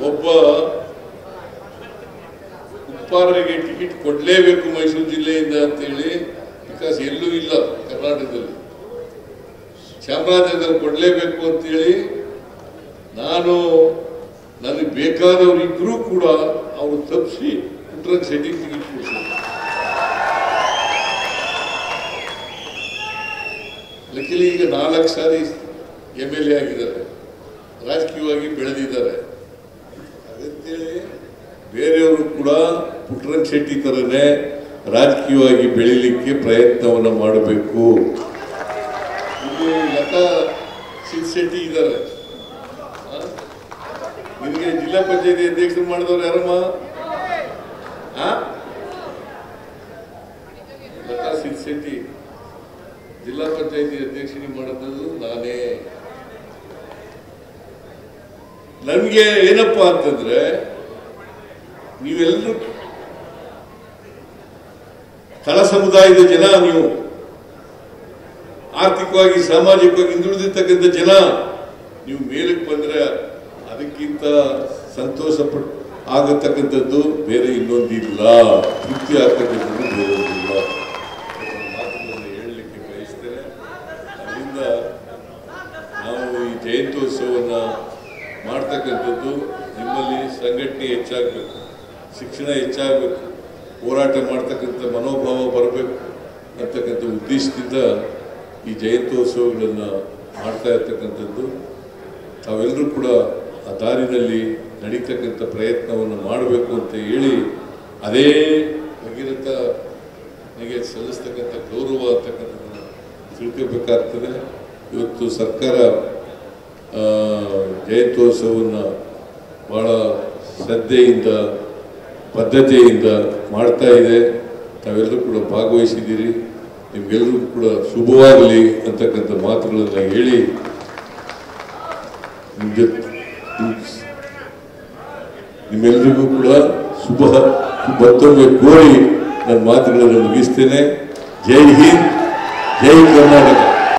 ಒಬ್ಬ ಉತ್ಪಾದನೆಗೆ ಟಿಕೆಟ್ ಕೊಡ್ಲೇಬೇಕು ಮೈಸೂರು ಜಿಲ್ಲೆಯಿಂದ ಅಂತೇಳಿ, ಬಿಕಾಸ್ ಎಲ್ಲೂ ಇಲ್ಲ ಕರ್ನಾಟಕದಲ್ಲಿ. ಚಾಮರಾಜನಗರ ಕೊಡ್ಲೇಬೇಕು ಅಂತೇಳಿ ನನಗೆ ಬೇಕಾದವರು ಇದ್ರೂ ಕೂಡ ಅವರು ತಪ್ಪಿಸಿ ಪುಟ್ಟರಂಗ ಶೆಟ್ಟಿಗೆ ಟಿಕೆಟ್ ಕೊಡಿಸಿದ್ರು. ಲಕ್ಕಿಲಿ ಈಗ 4 ಸಾರಿ MLA ಆಗಿದ್ದಾರೆ, ರಾಜಕೀಯವಾಗಿ ಬೆಳೆದಿದ್ದಾರೆ. ಅದಂತೇಳಿ ಬೇರೆಯವರು ಕೂಡ ಪುಟ್ಟರಂಗ ಶೆಟ್ಟಿ ತರನೇ ರಾಜಕೀಯವಾಗಿ ಬೆಳಿಲಿಕ್ಕೆ ಪ್ರಯತ್ನವನ್ನು ಮಾಡಬೇಕು. ಇಲ್ಲಿ ಲತಾ ಶೆಟ್ಟಿ ಇದ್ದಾರೆ. ನಿಮಗೆ ಜಿಲ್ಲಾ ಪಂಚಾಯತಿ ಅಧ್ಯಕ್ಷರು ಮಾಡಿದವರು ಯಾರಮ್ಮ? ಲತಾ ಶೆಟ್ಟಿ ಜಿಲ್ಲಾ ಪಂಚಾಯತಿ ಅಧ್ಯಕ್ಷರಿಗೆ ಮಾಡಿದ್ದು ನಾನೇ. ನನ್ಗೆ ಏನಪ್ಪಾ ಅಂತಂದ್ರೆ, ನೀವೆಲ್ಲರೂ ತಳ ಸಮುದಾಯದ ಜನ, ನೀವು ಆರ್ಥಿಕವಾಗಿ ಸಾಮಾಜಿಕವಾಗಿ ಹಿಂದುಳಿದಿರ್ತಕ್ಕಂಥ ಜನ, ನೀವು ಮೇಲಕ್ಕೆ ಬಂದ್ರೆ ಅದಕ್ಕಿಂತ ಸಂತೋಷ ಆಗತಕ್ಕಂಥದ್ದು ಬೇರೆ ಇನ್ನೊಂದಿಲ್ಲ, ತೃಪ್ತಿ ಆಗ್ತಕ್ಕಂಥದ್ದು ಬೇರೆ ಒಂದಿಲ್ಲ. ಮಾತುಗಳನ್ನು ಹೇಳಲಿಕ್ಕೆ ಬಯಸ್ತೇನೆ. ಅದರಿಂದ ನಾವು ಈ ಜಯಂತ್ಯೋತ್ಸವವನ್ನು ಮಾಡ್ತಕ್ಕಂಥದ್ದು ನಿಮ್ಮಲ್ಲಿ ಸಂಘಟನೆ ಹೆಚ್ಚಾಗಬೇಕು, ಶಿಕ್ಷಣ ಹೆಚ್ಚಾಗಬೇಕು, ಹೋರಾಟ ಮಾಡ್ತಕ್ಕಂಥ ಮನೋಭಾವ ಬರಬೇಕು ಅಂತಕ್ಕಂಥ ಉದ್ದೇಶದಿಂದ ಈ ಜಯಂತ್ಯೋತ್ಸವಗಳನ್ನು ಮಾಡ್ತಾ ಇರ್ತಕ್ಕಂಥದ್ದು. ತಾವೆಲ್ಲರೂ ಕೂಡ ಆ ದಾರಿನಲ್ಲಿ ನಡೀತಕ್ಕಂಥ ಪ್ರಯತ್ನವನ್ನು ಮಾಡಬೇಕು ಅಂತ ಹೇಳಿ, ಅದೇ ಭಗೀರಥನಿಗೆ ಸಲ್ಲಿಸ್ತಕ್ಕಂಥ ಗೌರವ ಅಂತಕ್ಕಂಥದ್ದನ್ನು ತಿಳ್ಕೋಬೇಕಾಗ್ತದೆ. ಇವತ್ತು ಸರ್ಕಾರ ಜಯಂತ್ಯೋತ್ಸವವನ್ನು ಬಹಳ ಶ್ರದ್ಧೆಯಿಂದ ಬದ್ಧತೆಯಿಂದ ಮಾಡ್ತಾ ಇದೆ. ತಾವೆಲ್ಲರೂ ಕೂಡ ಭಾಗವಹಿಸಿದ್ದೀರಿ. ನಿಮ್ಗೆಲ್ರಿಗೂ ಕೂಡ ಶುಭವಾಗಲಿ ಅಂತಕ್ಕಂಥ ಮಾತುಗಳನ್ನ ಹೇಳಿ ನಿಮ್ಮೆಲ್ಲರಿಗೂ ಕೂಡ ಮತ್ತೊಮ್ಮೆ ಕೋರಿ ನನ್ನ ಮಾತುಗಳನ್ನು ಮುಗಿಸ್ತೇನೆ. ಜೈ ಹಿಂದ್, ಜೈ ಕರ್ನಾಟಕ.